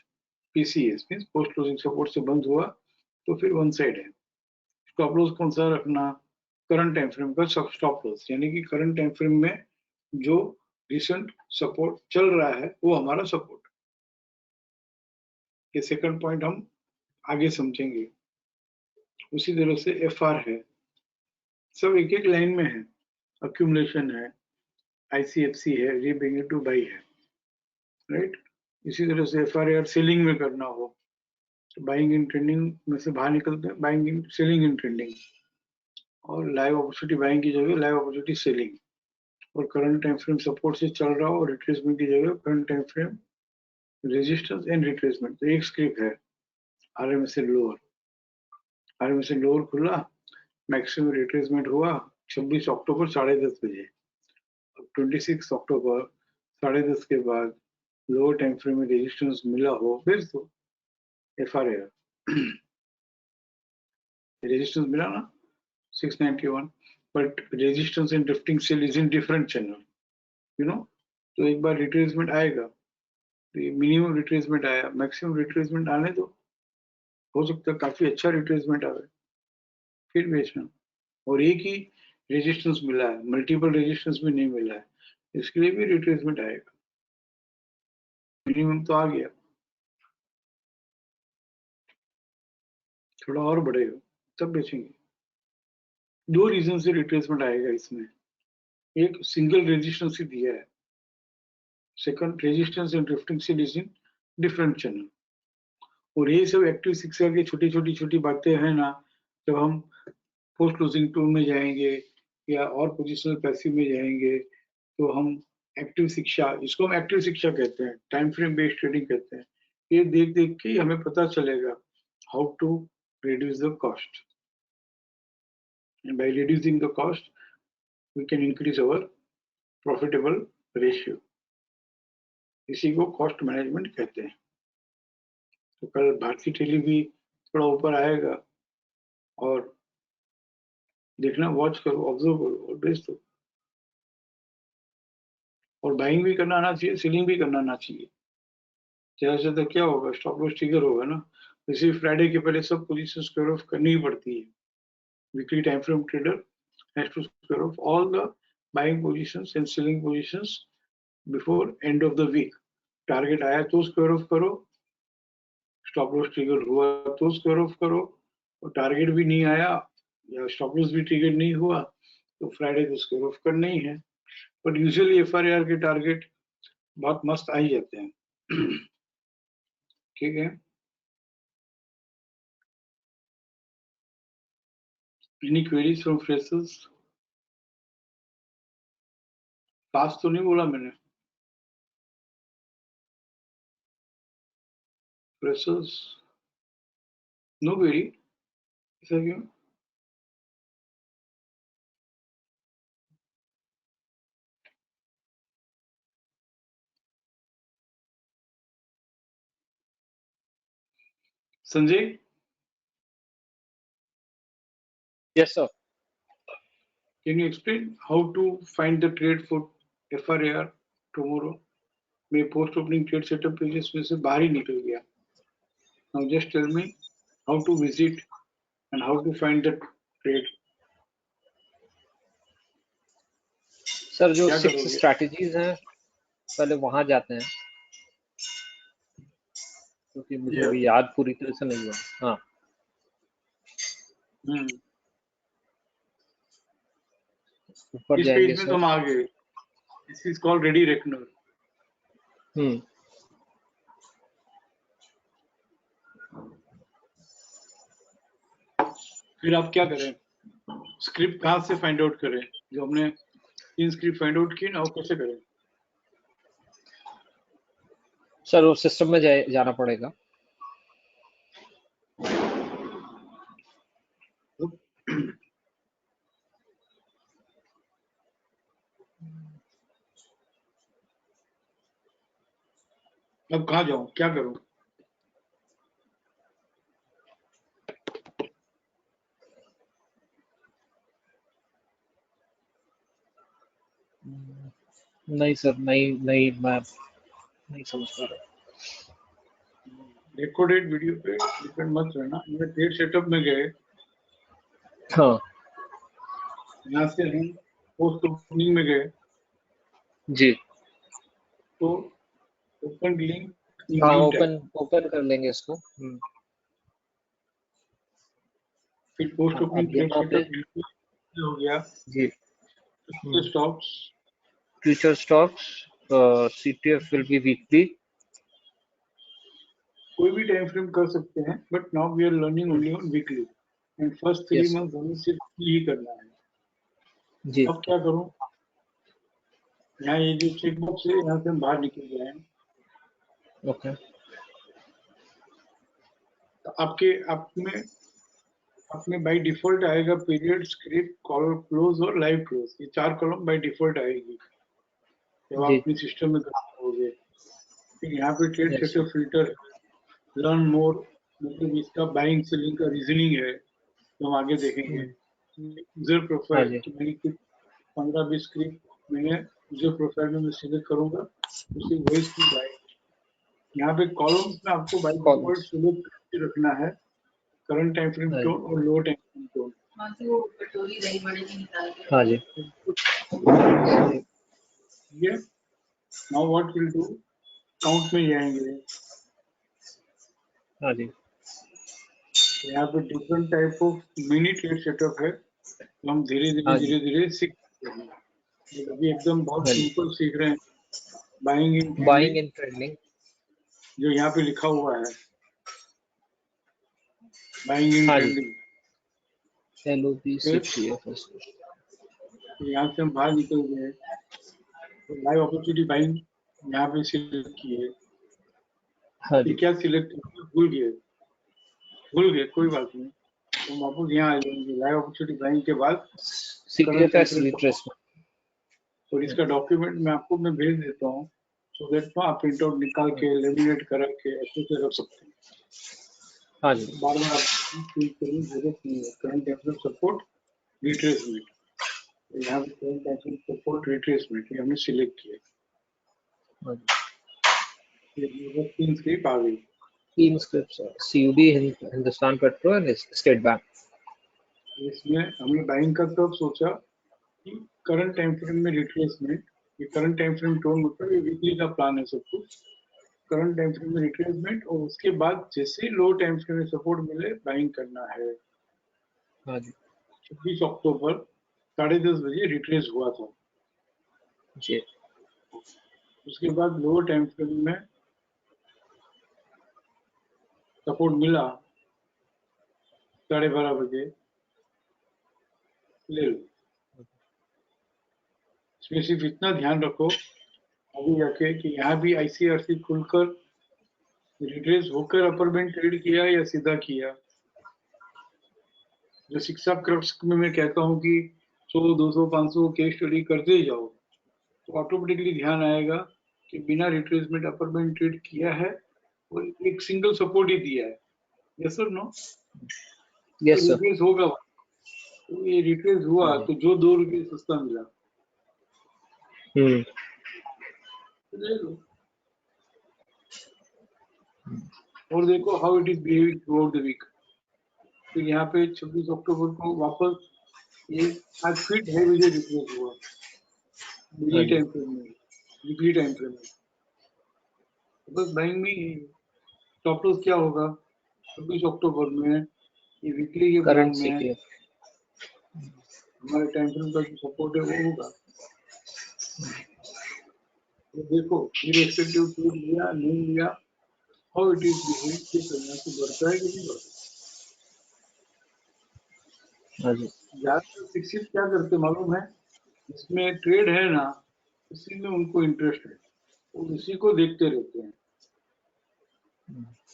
PCS, means post closing support से बंद हुआ तो फिर one side है। Stop loss कौन सा रखना? Current time frame का स्टॉप लॉस, यानी कि करंट टाइम फ्रेम में जो रिसेंट सपोर्ट चल रहा है वो हमारा सपोर्ट। ये सेकंड पॉइंट हम आगे समझेंगे। उसी तरह से FR है, सब एक एक लाइन में है, अक्यूमुलेशन है, ICFC है, रीबिगिनिंग टू बाई है, राइट? इसी तरह से FRAR सेलिंग में करना हो तो बाइंग इन ट्रेंडिंग में से बाहर निकलते हैं, buying in selling in trending, और लाइव अपॉर्चुनिटी बाइंग की जगह लाइव अपॉर्चुनिटी सेलिंग, और करंट टाइम फ्रेम सपोर्ट से चल रहा हो और रिट्रेसमेंट की जगह current time frame resistance and retracement. तो एक स्क्रिप्ट है RMSA लोअर, RMSA लोअर खुला, मैक्सिमम रिट्रेसमेंट हुआ 26 अक्टूबर 10:30 बजे। 26 अक्टूबर 10:30 के बाद लोअर टाइम फ्रेम में रेजिस्टेंस मिला हो फिर तो FRAR रेजिस्टेंस मिला ना 691, but resistance and drifting sale is in different channel, you know. तो एक बार रिट्रेसमेंट आएगा, तो ये मिनिमम रिट्रेसमेंट आया, मैक्सिमम रिट्रेसमेंट आने दो, हो सकता है काफी अच्छा रिट्रेसमेंट आवे, फिर बेचना। और एक ही रेजिस्टेंस मिला है, मल्टीपल रेजिस्टेंस भी नहीं मिला है, इसके लिए भी रिट्रेसमेंट आएगा, मिनिमम तो आ गया, थोड़ा और बढ़ेगा तब बेचेंगे। 2 रीजन से रिट्रेसमेंट आएगा इसमें, एक सिंगल रेजिस्टेंस ही दिया है, second resistance and drifting sale is in different channel. और ये सब एक्टिव शिक्षा की छोटी बातें हैं ना, जब हम पोस्ट क्लोजिंग टूल में जाएंगे या और पोजिशनल पैसिव में जाएंगे तो हम एक्टिव शिक्षा, इसको हम एक्टिव शिक्षा कहते हैं, टाइम फ्रेम बेस्ड ट्रेडिंग कहते हैं, ये देख देख के हमें पता चलेगा how to reduce the cost, and by reducing the cost we can increase our profitable ratio, इसी को कॉस्ट मैनेजमेंट कहते हैं। तो कल भारतीय टेली भी थोड़ा ऊपर आएगा और देखना, वॉच करो, ऑब्जर्व करो और बेच दो, और बाइंग भी करना आना चाहिए, सेलिंग भी करना आना चाहिए। ज्यादा से ज्यादा क्या होगा, स्टॉप लॉस ट्रिगर होगा ना, जैसे फ्राइडे के पहले सब पोजीशन स्क्वायर ऑफ करनी ही पड़ती है. Weekly time frame trader has to square off all the buying positions and selling positions before end of the week. Target आया तो स्क्वायर ऑफ करो, स्टॉप लॉस ट्रिगर हुआ तो स्क्वायर ऑफ करो, और टारगेट भी नहीं आया या स्टॉप लॉस भी ट्रिगर नहीं हुआ तो फ्राइडे को स्क्वायर ऑफ करना ही है. बट यूजुअली एफआरआर के टारगेट बहुत मस्त आ ही जाते हैं. ठीक है. Any queries from freshers? Fast तो नहीं बोला मैंने. Freshers no query. ऐसा क्यों? Sanjay, Yes, sir. can you explain how to find the trade for FRAR tomorrow? मैं post opening trade setup pages में से बाहर ही निकल गया. Now just tell me how to visit and how to find the trade. Sir जो क्या 6 करोगे? Strategies हैं पहले वहां जाते हैं, क्योंकि मुझे Yeah. अभी याद पूरी तरह से नहीं हुआ. हाँ, ऊपर इस जाएंगे पेज में सर. तो हम आ गए. This is called ready reckoner. फिर आप क्या करें? स्क्रिप्ट कहाँ से फाइंड आउट करें? जो हमने 3 स्क्रिप्ट फाइंड आउट की ना, वो कैसे करें? सर वो सिस्टम में जाना पड़ेगा. अब कहाँ जाऊं, क्या करूं? नहीं सर, नहीं मैं नहीं समझ पा रहा. रिकॉर्डेड वीडियो पे डिपेंड मत रहना. ये ट्रेड सेटअप में गए, हाँ यहाँ से हम पोस्ट ओपनिंग में गए जी. तो ओपन लिंक हाँ, न्यू टैब, ओपन कर लेंगे इसको. फिर पोस्ट हाँ, ओपनिंग अब ट्रेड यहाँ पे सेटअप हो गया. जी. Stocks, future stocks, CTF will be weekly. कोई भी टाइम फ्रेम कर सकते हैं, but now we are learning only on weekly and first 3 Yes. Month हमें सिर्फ ही करना है. जी. अब क्या करूं? यहाँ ये जो चेक बॉक्स है, यहाँ से हम बाहर निकल गए हैं. ओके. तो आपने बाय डिफॉल्ट आएगा पीरियड, स्क्रिप्ट, कॉल क्लोज और लाइव क्लोज. ये 4 कॉलम बाय डिफॉल्ट आएगी जब आप जी. अपने सिस्टम में करोगे. फिर यहाँ पे trade Yes. Setup filter, learn more, मतलब इसका बाइंग सेलिंग का रीजनिंग है तो हम आगे देखेंगे. यूजर हाँ प्रोफाइल जी. कि मैंने 15-20 स्क्रिप्ट मैंने यूजर प्रोफाइल में मैं सिलेक्ट करूंगा, उसी वही स्क्रिप्ट आएगी. यहाँ पे कॉलम्स में आपको बाय डिफॉल्ट सिलेक्ट करके रखना है करंट टाइम फ्रेम टोन और लो टाइम फ्रेम टोन. हाँ जी. ये now what will do, count में जाएंगे. हाँ जी. यहाँ पे different type of mini trade setup है, तो हम धीरे हाँ जी. धीरे सीख रहे हैं. अभी एकदम बहुत हाँ जी. सिंपल सीख रहे हैं. बाइंग इन ट्रेडिंग जो यहाँ पे लिखा हुआ है, बाइंग इन हाँ ट्रेंडिंग. LOP CTF. यहाँ से हम बाहर निकल गए तो लाइव अपॉर्चुनिटी बाइंग यहाँ पे सिलेक्ट किए. हाँ जी. क्या सिलेक्ट भूल गए, कोई बात नहीं. तो वापस यहाँ आ जाएंगे लाइव अपॉर्चुनिटी बाइंग के बाद CTFS रिट्रेसमेंट. और इसका डॉक्यूमेंट मैं भेज देता हूँ, सो दैट आप प्रिंट आउट निकाल के लेमिनेट करा के अच्छे से रख सकते हैं. हाँ जी. बार बार जरूरत नहीं है. करंट टाइम सपोर्ट रिट्रेसमेंट, यहाँ पे करंट टाइम सपोर्ट रिट्रेसमेंट ये हमने सिलेक्ट किया. हाँ जी. 3 स्क्रिप्ट आ गई. तीन स्क्रिप्ट्स है, CUB, Hindustan petro and state bank. इसमें हमने बाइंग का तब सोचा कि करंट टाइम फ्रेम में रिट्रेसमेंट, ये करंट टाइम फ्रेम टोन मतलब ये वीकली का प्लान है सब कुछ, करंट टाइम फ्रेम में रिट्रेसमेंट और उसके बाद जैसे लो टाइम फ्रेम में सपोर्ट मिले बाइंग करना है। हाँ जी 26 अक्टूबर 10:30 बजे रिट्रेस हुआ था। जी उसके बाद लो टाइम फ्रेम में सपोर्ट मिला 12:30 बजे, ले लो। इसमें सिर्फ इतना ध्यान रखो अभी जाके कि यहाँ भी ICRC खुलकर रिट्रेस होकर अपर बैंड ट्रेड किया या सीधा किया। जो शिक्षा क्रक्स में मैं कहता हूँ कि 100, 200, 500 केस स्टडी करते जाओ तो ऑटोमेटिकली ध्यान आएगा कि बिना रिट्रेसमेंट अपर बैंड ट्रेड किया है और एक सिंगल सपोर्ट ही दिया है। यस और नो? Yes sir. रिट्रेस होगा, तो ये रिट्रेस हुआ हाँ जी तो जो 2 रुपये सस्ता मिला तो ले लो। और देखो how it is behaving throughout the week. फिर यहाँ पे 26 अक्टूबर को वापस ये आज फिर 2:30 बजे रिट्रेस हुआ हाँ डेली जी टाइम फ्रेम में, वीकली टाइम फ्रेम में। तो बस बैंक में स्टॉप लॉस क्या होगा 26 अक्टूबर में, ये वीकली के प्लान करंट में CTF। हमारे टाइम फ्रेम का जो सपोर्ट है वो होगा। तो देखो इरेस्पेक्टिव ट्रेड लिया नहीं लिया, हाउ इट इज बिहेविंग, देखो यहाँ से बढ़ता है कि नहीं बढ़ता। हाँ जी ज्यादातर शिक्षित क्या करते मालूम है, इसमें ट्रेड है ना इसी में उनको इंटरेस्ट है, वो इसी को देखते रहते हैं।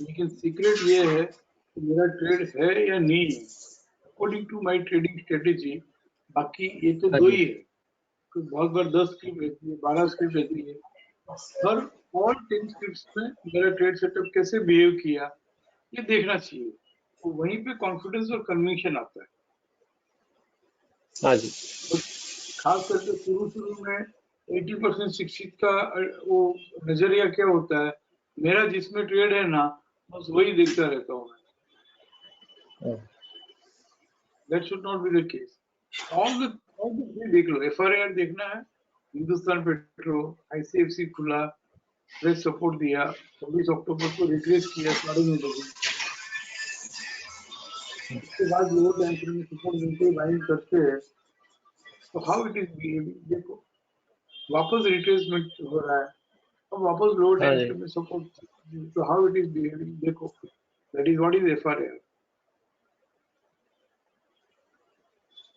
लेकिन सीक्रेट ये है कि मेरा ट्रेड है या नहीं है according to my trading strategy. बाकी ये तो हाँ दो जी ही है, तो बहुत बार 10 स्क्रिप्ट रहती है, 12 स्क्रिप्ट रहती है। हर ऑल 10 स्क्रिप्ट्स में मेरा ट्रेड सेटअप कैसे बिहेव किया ये देखना चाहिए, तो वहीं पे कॉन्फिडेंस और कन्विक्शन आता है। हाँ जी और खास करके शुरू में 80% शिक्षित का वो नजरिया क्या होता है, मेरा जिसमें ट्रेड है ना बस वही देखता रहता हूँ। That should not be the case. All the three देख लो, FRAR देखना है, हिंदुस्तान पेट्रो, ICFC खुला, फ्रेश सपोर्ट दिया, 26 अक्टूबर को रिट्रेस किया 9:30 बजे, उसके बाद लोअर टाइम फ्रेम में सपोर्ट मिलते ही बाइंग करते हैं, तो हाउ इट इज बिहेविंग देखो, वापस रिट्रेसमेंट हो रहा है, अब वापस लोअर हाँ टाइम जी फ्रेम में सपोर्ट, तो हाउ इट इज बिहेविंग देखो, that is what is FRAR।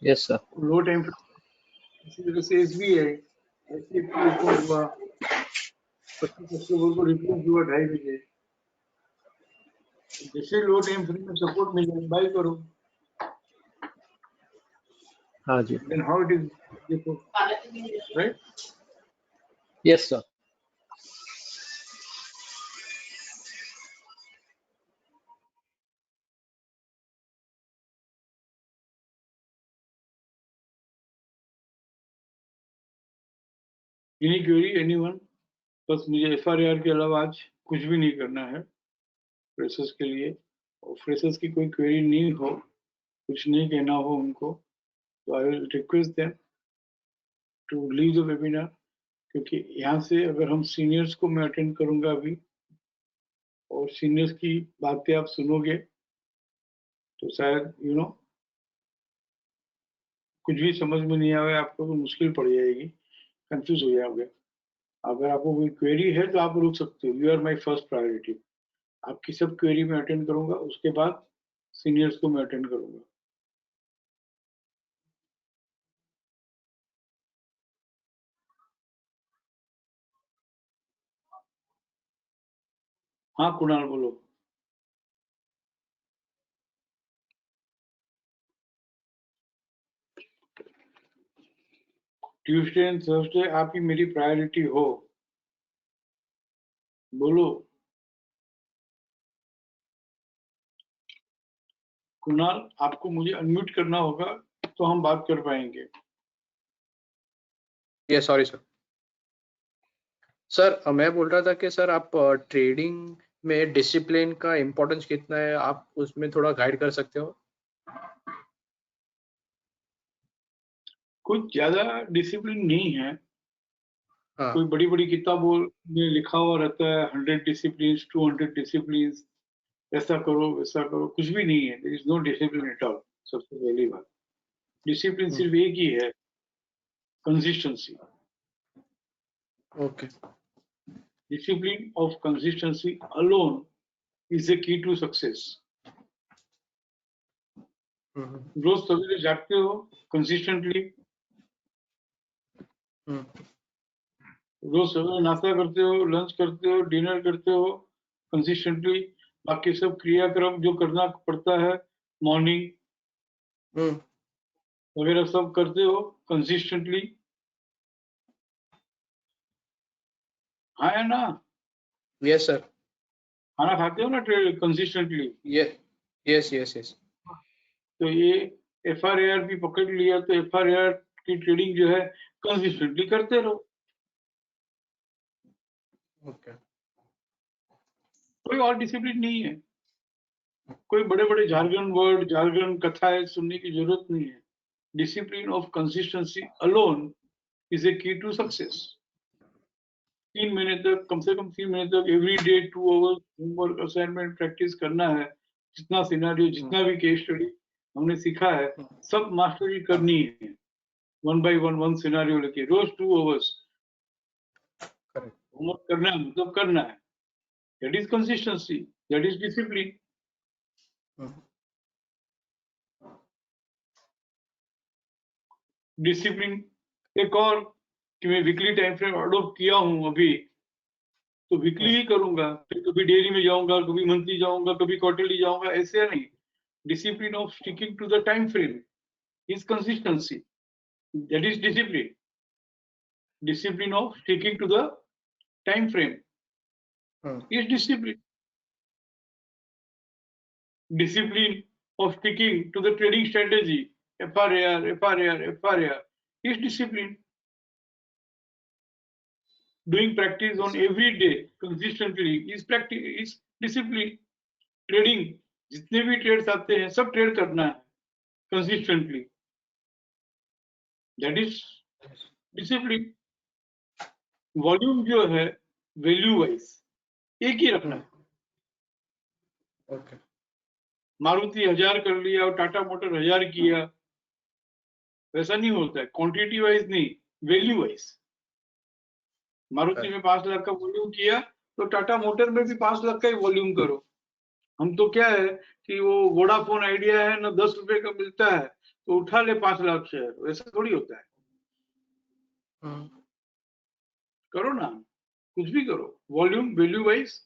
Yes sir. Low time frame इसी तरह से SBI ICFC ओपन हुआ 25 अक्टूबर को रिट्रेस हुआ 2:30 बजे, जैसे लो टाइम फ्रेम में सपोर्ट मिले बाय करो। हाँ जी देन हाउ इट इज देखो, right. Yes sir. Any query anyone? बस मुझे FRAR के अलावा आज कुछ भी नहीं करना है फ्रेशर्स के लिए, और फ्रेशर्स की कोई क्वेरी नहीं हो, कुछ नहीं कहना हो उनको, तो I will request them to leave the webinar. क्योंकि यहाँ से अगर हम सीनियर्स को मैं अटेंड करूंगा अभी और सीनियर्स की बातें आप सुनोगे तो शायद कुछ भी समझ में नहीं आवे, आपको तो मुश्किल पड़ जाएगी, कंफ्यूज हो जाओगे। अगर आपको कोई क्वेरी है तो आप रुक सकते हो, you are my first priority. आपकी सब क्वेरी में अटेंड करूंगा, उसके बाद सीनियर्स को मैं अटेंड करूंगा। हाँ कुणाल बोलो। ट्यूसडे एंड थर्सडे आप ही मेरी प्रायोरिटी हो, बोलो। कुणाल आपको मुझे अनम्यूट करना होगा तो हम बात कर पाएंगे। ये सॉरी सर। सर मैं बोल रहा था कि सर आप ट्रेडिंग में डिसिप्लिन का इम्पोर्टेंस कितना है, आप उसमें थोड़ा गाइड कर सकते हो? कुछ ज्यादा डिसिप्लिन नहीं है। हाँ। कोई बड़ी बड़ी किताबों में लिखा हुआ रहता है 100 डिसिप्लिन, 200 डिसिप्लिन, ऐसा करो वैसा करो, कुछ भी नहीं है। There is no discipline at all. सबसे पहली बात, डिसिप्लिन सिर्फ एक ही है, consistency. Okay. Discipline of consistency alone is the key to success. रोज सवेरे जागते हो कंसिस्टेंटली, रोज सवेरे नाश्ता करते हो, लंच करते हो, डिनर करते हो कंसिस्टेंटली, बाकी सब क्रियाक्रम जो करना पड़ता है मॉर्निंग वगैरह सब करते हो कंसिस्टेंटली। हाँ या ना? Yes sir. खाना खाते हो ना कंसिस्टेंटली? Yes yes yes. तो ये FRARP पकड़ लिया तो FRAR की ट्रेडिंग जो है कंसिस्टेंटली करते रहो। ओके। कोई और डिसिप्लिन नहीं है। कोई बड़े बड़े जार्गन वर्ड, जार्गन कथाएं सुनने की जरूरत नहीं है। Discipline of consistency alone is a की टू सक्सेस। 3 महीने तक, कम से कम 3 महीने तक every day 2 hours homework assignment practice करना है। जितना सिनेरियो, जितना भी केस स्टडी हमने सीखा है, सब मास्टरी करनी है। 1 by 1 वन सिनेरियो लेके रोज 2 आवर्स होमवर्क करना है, मतलब करना है। That is consistency, that is discipline. Discipline एक और कि मैं वीकली टाइम फ्रेम अडोप्ट किया हूं अभी, तो वीकली ही करूंगा, फिर कभी डेली में जाऊंगा, कभी मंथली जाऊंगा, कभी क्वार्टरली जाऊंगा, ऐसे नहीं। Discipline of sticking to the time frame is consistency, that is discipline. Discipline of sticking to the time frame is discipline. Discipline of sticking to the trading strategy, FRAR is discipline. Doing practice on every day consistently is practice, is discipline. Trading, जितने भी trades आते हैं सब trade करना है consistently, that is discipline. Volume जो है value wise एक ही रखना है। ओके। मारुति 1000 कर लिया और टाटा मोटर 1000 किया, वैसा नहीं होता है। क्वांटिटी वाइज नहीं, वैल्यू वाइज। मारुति में 5 लाख का वॉल्यूम किया तो टाटा मोटर में भी 5 लाख का ही वॉल्यूम करो। हम तो क्या है कि वो वोडाफोन आइडिया है ना, 10 रुपए का मिलता है तो उठा ले 5 लाख शेयर, वैसा थोड़ी होता है। करो ना, कुछ भी करो, वॉल्यूम वैल्यू वाइज।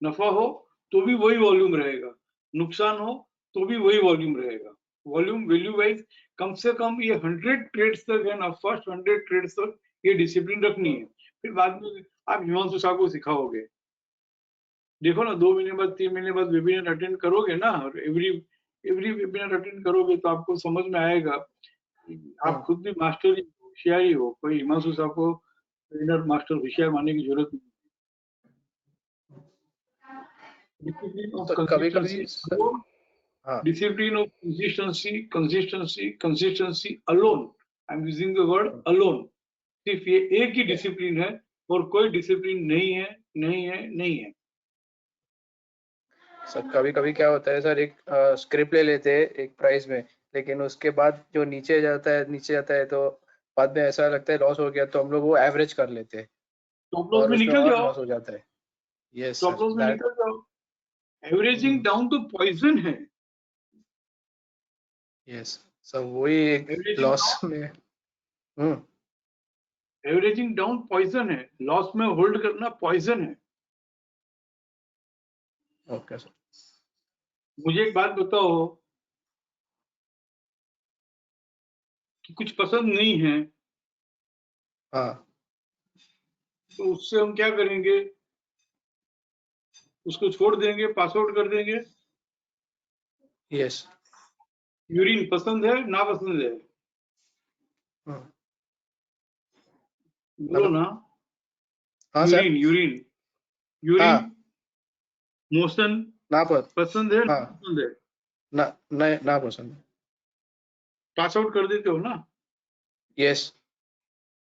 नफा हो तो भी वही वॉल्यूम रहेगा, नुकसान हो तो भी वही वॉल्यूम रहेगा। वॉल्यूम वैल्यू वाइज कम से कम ये 100 ट्रेड्स तक है ना, फर्स्ट 100 ट्रेड्स तक ये डिसिप्लिन रखनी है। फिर बाद में आप हिमांशु साहब को सिखाओगे। देखो ना, 2 महीने बाद 3 महीने बाद वेबिनार अटेंड करोगे ना, और एवरी वेबिनार अटेंड करोगे तो आपको समझ में आएगा। आप खुद भी मास्टर ही होशियार ही हो, कोई हिमांशु साहब को ट्रेनर मास्टर होशियार मानने की जरूरत नहीं। Discipline of consistency, discipline of consistency alone, I am using the word alone। सिर्फ ये एक ही डिसिप्लिन है और कोई डिसिप्लिन नहीं है, नहीं है, नहीं है। सर कभी कभी क्या होता है सर, एक स्क्रिप्ट ले लेते हैं एक प्राइस में, लेकिन उसके बाद जो नीचे जाता है तो बाद में ऐसा लगता है लॉस हो गया, तो हम लोग वो एवरेज कर लेते हैं स्टॉप लॉस और में उसमें निकल और जाओ, लॉस हो जाता है। यस स्टॉप सर, लॉस में निकल जाओ। एवरेजिंग डाउन तो पॉइजन है। यस सर, वही एक लॉस में। एवरेजिंग डाउन पॉइजन है, लॉस में होल्ड करना पॉइजन है। Okay sir. मुझे एक बात बताओ कि कुछ पसंद नहीं है, हाँ, तो उससे हम क्या करेंगे? उसको छोड़ देंगे, पास आउट कर देंगे। यस। यूरिन पसंद है ना पसंद है? बोलो ना। हाँ सर। यूरिन यूरिन हाँ। यूरिन मोशन ना पसंद है, हाँ पसंद है, ना पसंद। पास आउट कर देते हो ना। यस।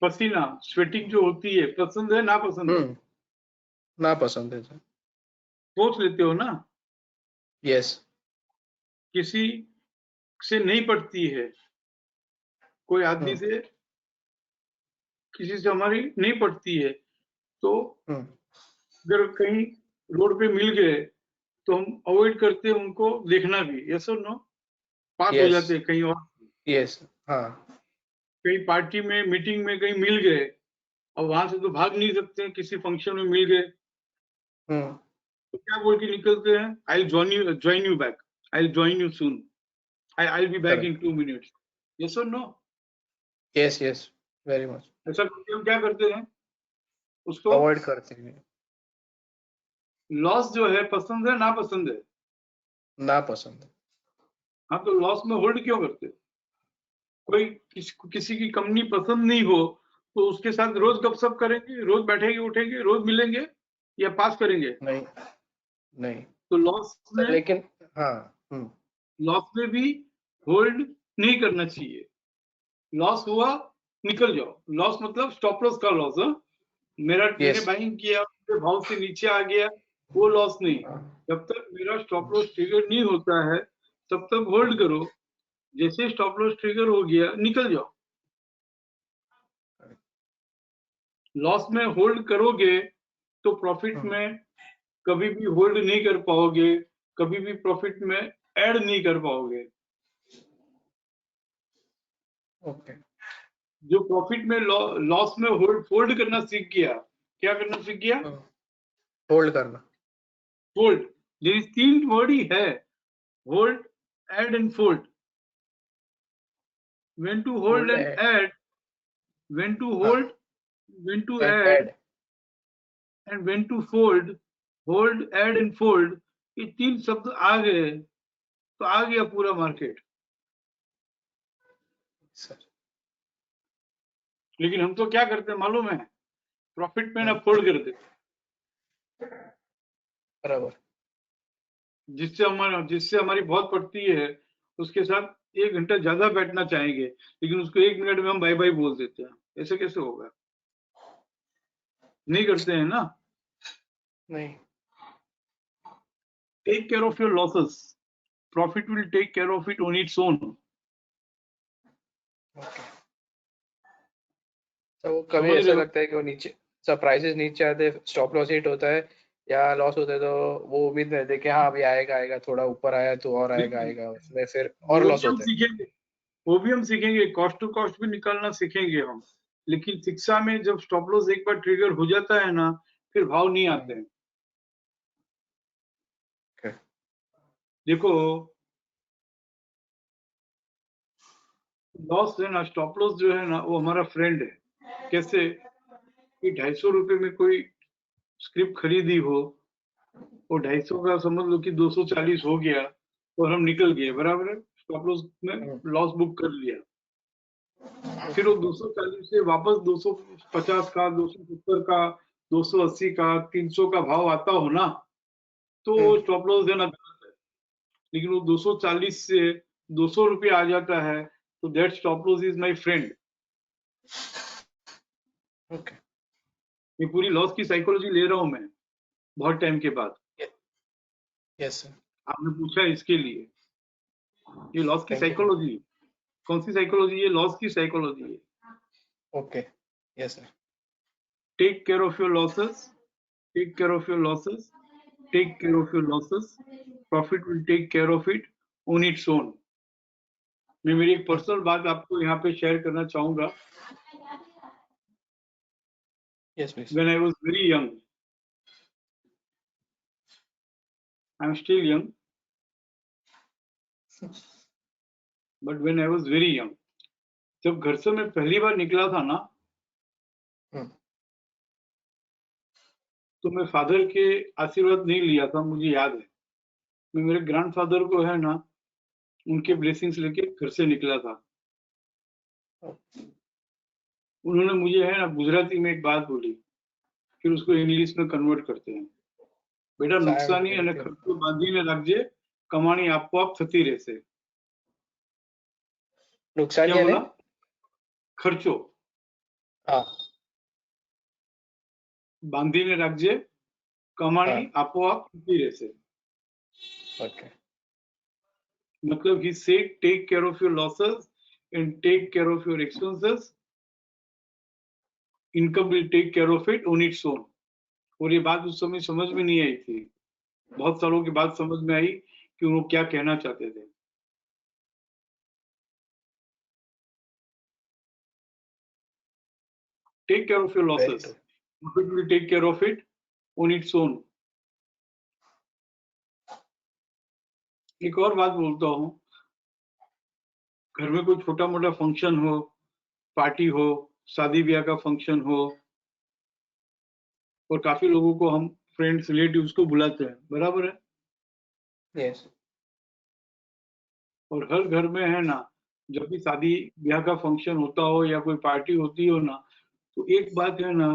पसीना स्वेटिंग जो होती है, पसंद है ना पसंद है, ना पसंद है सर। सोच लेते हो ना। यस। किसी से नहीं पड़ती है, कोई आदमी से किसी से हमारी नहीं पड़ती है, तो अगर कहीं रोड पे मिल गए तो हम अवॉइड करते हैं उनको देखना भी, यस और नो, पास हो यस। जाते हैं कहीं और। यस। हाँ। कहीं पार्टी में मीटिंग में कहीं मिल गए, और वहां से तो भाग नहीं सकते, किसी फंक्शन में मिल गए तो क्या बोल के निकलते हैं, I join you back, I join you soon, I be back in correct. 2 minutes, yes और no. Yes yes, very much. ऐसा करके हम क्या करते हैं, उसको अवॉइड करते हैं। लॉस जो है पसंद है ना पसंद है। ना पसंद है। हाँ, तो लॉस में होल्ड क्यों करते हो? कोई किसी की कंपनी पसंद नहीं हो तो उसके साथ रोज गपशप करेंगे, रोज बैठेंगे उठेंगे, रोज मिलेंगे, या पास करेंगे? नहीं नहीं तो लॉस सर, में, लेकिन हाँ। लॉस में भी होल्ड नहीं करना चाहिए। लॉस हुआ, निकल जाओ। लॉस मतलब स्टॉप लॉस का लॉस। मैंने यस। बाइंग किया, मेरे भाव से नीचे आ गया, वो लॉस नहीं। जब तक मेरा स्टॉप लॉस ट्रिगर नहीं होता है तब तक होल्ड करो, जैसे स्टॉप लॉस ट्रिगर हो गया निकल जाओ। लॉस में होल्ड करोगे तो प्रॉफिट में कभी भी होल्ड नहीं कर पाओगे, कभी भी प्रॉफिट में ऐड नहीं कर पाओगे। ओके। जो प्रॉफिट में लॉस में होल्ड करना सीख गया, क्या करना सीख गया? होल्ड करना। फोल्ड। ये 3 वर्ड ही है, hold, add and fold. when to hold hold and add, when to हाँ, hold, when to and add, add. and when to fold, hold, add and fold, ये 3 शब्द आ गए तो आ गया पूरा मार्केट। सर। लेकिन हम तो क्या करते हैं मालूम है, प्रॉफिट में ना फोल्ड कर देते, बराबर। जिससे हमारी बहुत पड़ती है उसके साथ 1 घंटा ज्यादा बैठना चाहेंगे, लेकिन उसको 1 मिनट में हम बाय बाय बोल देते हैं। ऐसे कैसे होगा? नहीं करते हैं ना। नहीं। Take care of your losses, profit will take care of it on its own. Okay. तो वो कभी समझ ऐसा रहे हो? लगता है कि वो नीचे, सब प्राइसेस नीचे आते, स्टॉप लॉस हिट होता है या लॉस होता है, तो वो उम्मीद रहती है कि हाँ अभी आएगा आएगा, थोड़ा ऊपर आया तो और आएगा बिल्कुल, आएगा, उसमें फिर और वो लॉस भी हम होता है। सीखेंगे, वो भी हम सीखेंगे, कॉस्ट टू कॉस्ट भी निकालना सीखेंगे हम। लेकिन शिक्षा में जब स्टॉप लॉस एक बार ट्रिगर हो जाता है ना, फिर भाव नहीं आते हैं। Okay. देखो, लॉस है ना, स्टॉप लॉस जो है ना, वो हमारा फ्रेंड है। कैसे कि 250 रुपए में कोई स्क्रिप्ट खरीदी हो, वो 250 का समझ लो कि 240 हो गया और हम निकल गए, बराबर है, स्टॉप लॉस में लॉस बुक कर लिया। फिर वो 240 से वापस 250 का, 270 का, 280 का, 300 का भाव आता हो ना, तो स्टॉप लॉस देना गलत है। लेकिन वो 240 से 200 रुपये आ जाता है तो that stop loss is my friend. Okay. ये पूरी लॉस की साइकोलॉजी ले रहा हूं मैं बहुत टाइम के बाद। Yes sir. आपने पूछा इसके लिए, ये लॉस की थैंक यू। साइकोलॉजी। कौन सी साइकोलॉजी? ये लॉस की साइकोलॉजी है। Okay. Yes sir. Take care of your losses, take care of your losses, take care of your losses, profit will take care of it on its own. मैं मेरी एक personal बात आपको यहाँ पे शेयर करना चाहूंगा। Yes please. When I was very young, I'm still young, but when I was very young, जब घर से मैं पहली बार निकला था ना, तो मैं फादर के आशीर्वाद नहीं लिया था, मुझे याद है। मैं मेरे ग्रैंडफादर को है ना, उनके ब्लेसिंग्स लेके घर से निकला था। उन्होंने मुझे है ना गुजराती में एक बात बोली, फिर उसको इंग्लिश में कन्वर्ट करते हैं। બેટા નુકસાની અને ખર્ચો બાંધીને રાખજે, કમાણી આપોઆપ થતી રહેશે. નુકસાની क्या અને बोला? ખર્ચો હા બાંધીને રાખજે, કમાણી આપોઆપ થતી રહેશે. ઓકે मतलब he said take care of your losses and take care of your expenses, income will take care of it on its own. और ये बात उस समय समझ में नहीं आई थी, बहुत सालों के बाद समझ में आई कि वो क्या कहना चाहते थे. Take care of your losses, profit will take care of it on its own. एक और बात बोलता हूँ, घर में कोई छोटा मोटा फंक्शन हो, पार्टी हो, शादी ब्याह का फंक्शन हो, और काफी लोगों को हम फ्रेंड्स रिलेटिव्स को बुलाते हैं, बराबर है? यस और हर घर में है ना, जब भी शादी ब्याह का फंक्शन होता हो या कोई पार्टी होती हो ना, तो एक बात है ना,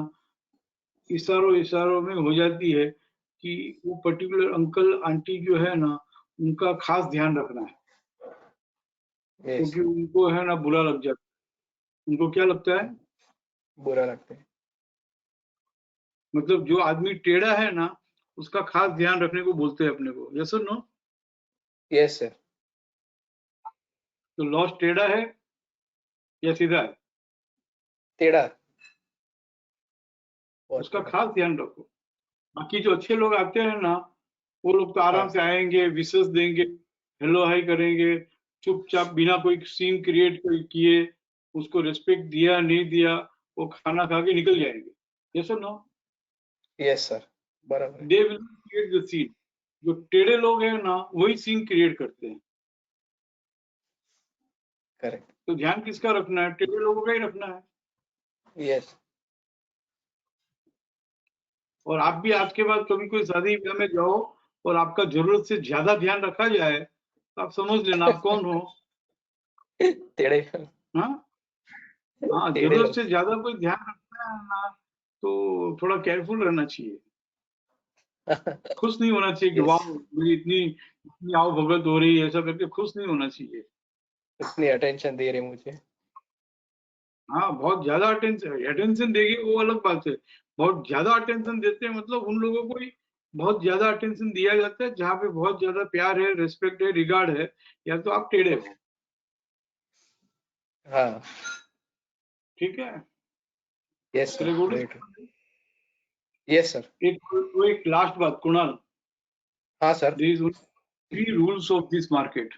इशारों में हो जाती है कि वो पर्टिकुलर अंकल आंटी जो है ना, उनका खास ध्यान रखना है, यस क्योंकि उनको है ना बुरा लग जाता है. उनको क्या लगता है? बुरा लगता है. मतलब जो आदमी टेढ़ा है ना, उसका खास ध्यान रखने को बोलते हैं अपने को. यस और नो? Yes sir. तो लॉस टेढ़ा है या सीधा है? टेढ़ा. उसका खास ध्यान रखो. बाकी जो अच्छे लोग आते हैं ना, वो लोग तो आराम से आएंगे, विशेष देंगे, हेलो हाई करेंगे, चुपचाप बिना कोई सीन क्रिएट किए, उसको रिस्पेक्ट दिया नहीं दिया, वो खाना खा के निकल जाएंगे. यस और नो? यस सर बराबर. They will create the scene. जो टेढ़े लोग हैं ना, वही सीन क्रिएट करते हैं. करेक्ट. तो ध्यान किसका रखना है? टेढ़े लोगों का ही रखना है. यस. और आप भी आज के बाद कभी कोई शादी ब्याह में जाओ और आपका जरूरत से ज्यादा ध्यान रखा जाए, तो आप समझ लेना आप कौन हो. टेढ़े. हाँ हाँ, जरूरत से ज्यादा कोई ध्यान रखना है ना, तो थोड़ा केयरफुल रहना चाहिए. खुश नहीं होना चाहिए कि Yes. वाह मेरी इतनी आओ भगत हो रही है, ऐसा करके खुश नहीं होना चाहिए. इतनी अटेंशन दे रहे मुझे. हाँ, बहुत ज्यादा अटेंशन देगी वो अलग बात है. बहुत ज्यादा अटेंशन देते हैं मतलब उन लोगों को ही बहुत ज्यादा अटेंशन दिया जाता है जहाँ पे बहुत ज्यादा प्यार है, रिस्पेक्ट है, रिगार्ड है, या तो आप टेढ़े हो. हाँ. ठीक है. Yes sir. Good. Yes sir. एक लास्ट बात कुणाल. हाँ sir. There is 3 rules of this market.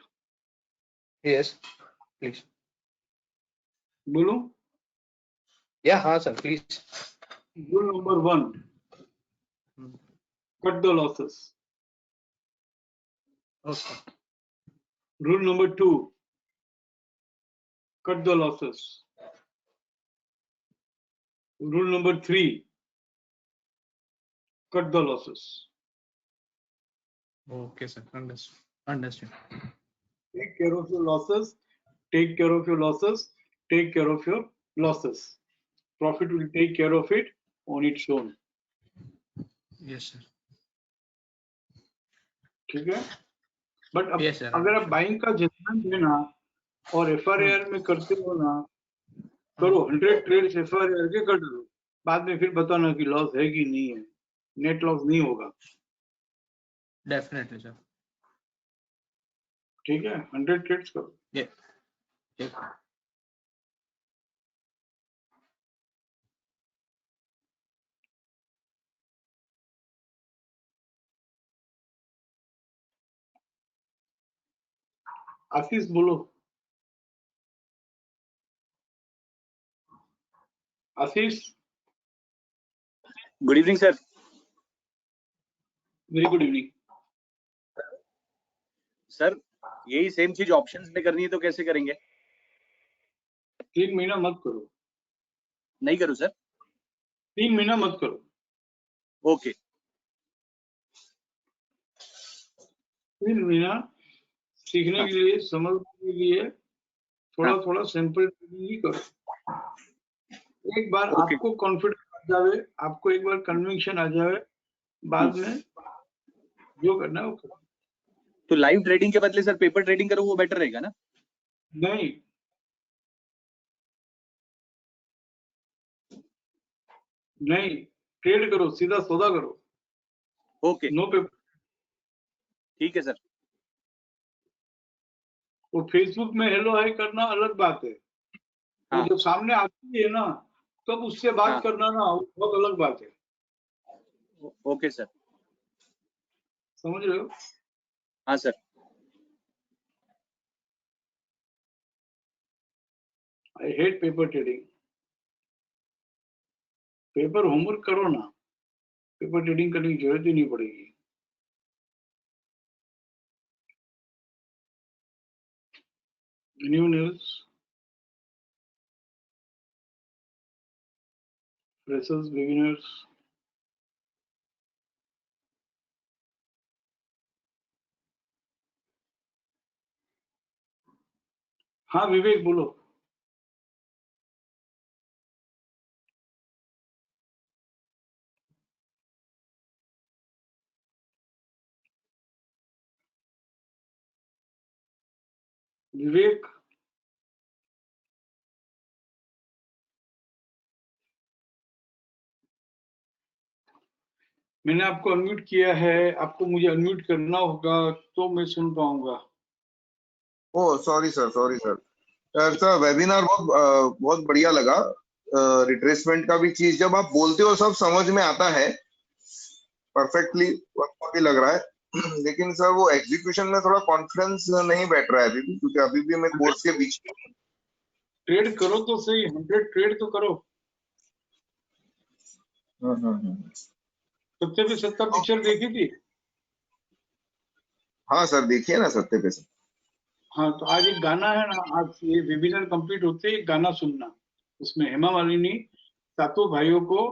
Yes please. बोलो. या हाँ sir please. Rule number 1, cut the losses. Okay. Rule number 2, cut the losses. Rule number 3, cut the losses. Okay sir. Understood. Take care of your losses. Take care of your losses. Take care of your losses. Profit will take care of it on its own. Yes sir. ठीक है. But Yes, sir. अगर आप buying का judgement है ना और FRAR में करते हो ना, करो 100 ट्रेड्स FRAR के कर दो. बाद में फिर बताना कि लॉस है कि नहीं है. नेट लॉस नहीं होगा. Definitely sir. ठीक है. 100 ट्रेड्स करो. Yeah. आशीष बोलो. Ashish. Good evening sir. Very good evening. Sir यही सेम चीज ऑप्शंस में करनी है तो कैसे करेंगे? 3 महीना मत करो. नहीं करूं सर? 3 महीना मत करो. ओके. 3 महीना सीखने के लिए, समझने के लिए थोड़ा सैंपल ही करो. एक बार आपको कॉन्फिडेंस आ जाए, आपको एक बार कन्विक्शन आ जाए, बाद में जो करना है वो करो। तो लाइव ट्रेडिंग के बदले सर पेपर ट्रेडिंग करो, वो बेटर रहेगा ना? नहीं, नहीं, ट्रेड करो, सीधा सौदा करो, ओके, नो पेपर। ठीक है सर। वो फेसबुक में हेलो हाय करना अलग बात है, वो हाँ जब सामने आती है ना तब उससे बात हाँ करना ना वो बहुत अलग बात है, ओके सर। समझ रहे हो? हाँ sir. I hate paper trading. Paper homework करो ना, पेपर ट्रेडिंग करने की जरूरत ही नहीं पड़ेगी। Anyone else? Freshers, beginners? हाँ विवेक बोलो। विवेक, मैंने आपको अनम्यूट किया है, आपको मुझे अनम्यूट करना होगा तो मैं सुन पाऊंगा। Oh sorry sir, sorry sir. Sir webinar बहुत बढ़िया लगा। रिट्रेसमेंट का भी चीज जब आप बोलते हो सब समझ में आता है, परफेक्टली भी लग रहा है। लेकिन सर वो एग्जीक्यूशन में थोड़ा कॉन्फिडेंस नहीं बैठ रहा है अभी भी, क्योंकि अभी भी मैं कोर्स के बीच में हूं। ट्रेड करो तो सही, 100 ट्रेड तो करो। सत्ते पे सत्ता पिक्चर देखी थी? हाँ सर, देखिए ना सत्ते पे सर। हाँ तो आज एक गाना है ना, आज ये वेबिनार कंप्लीट होते ही एक गाना सुनना, उसमें हेमा मालिनी सातों भाइयों को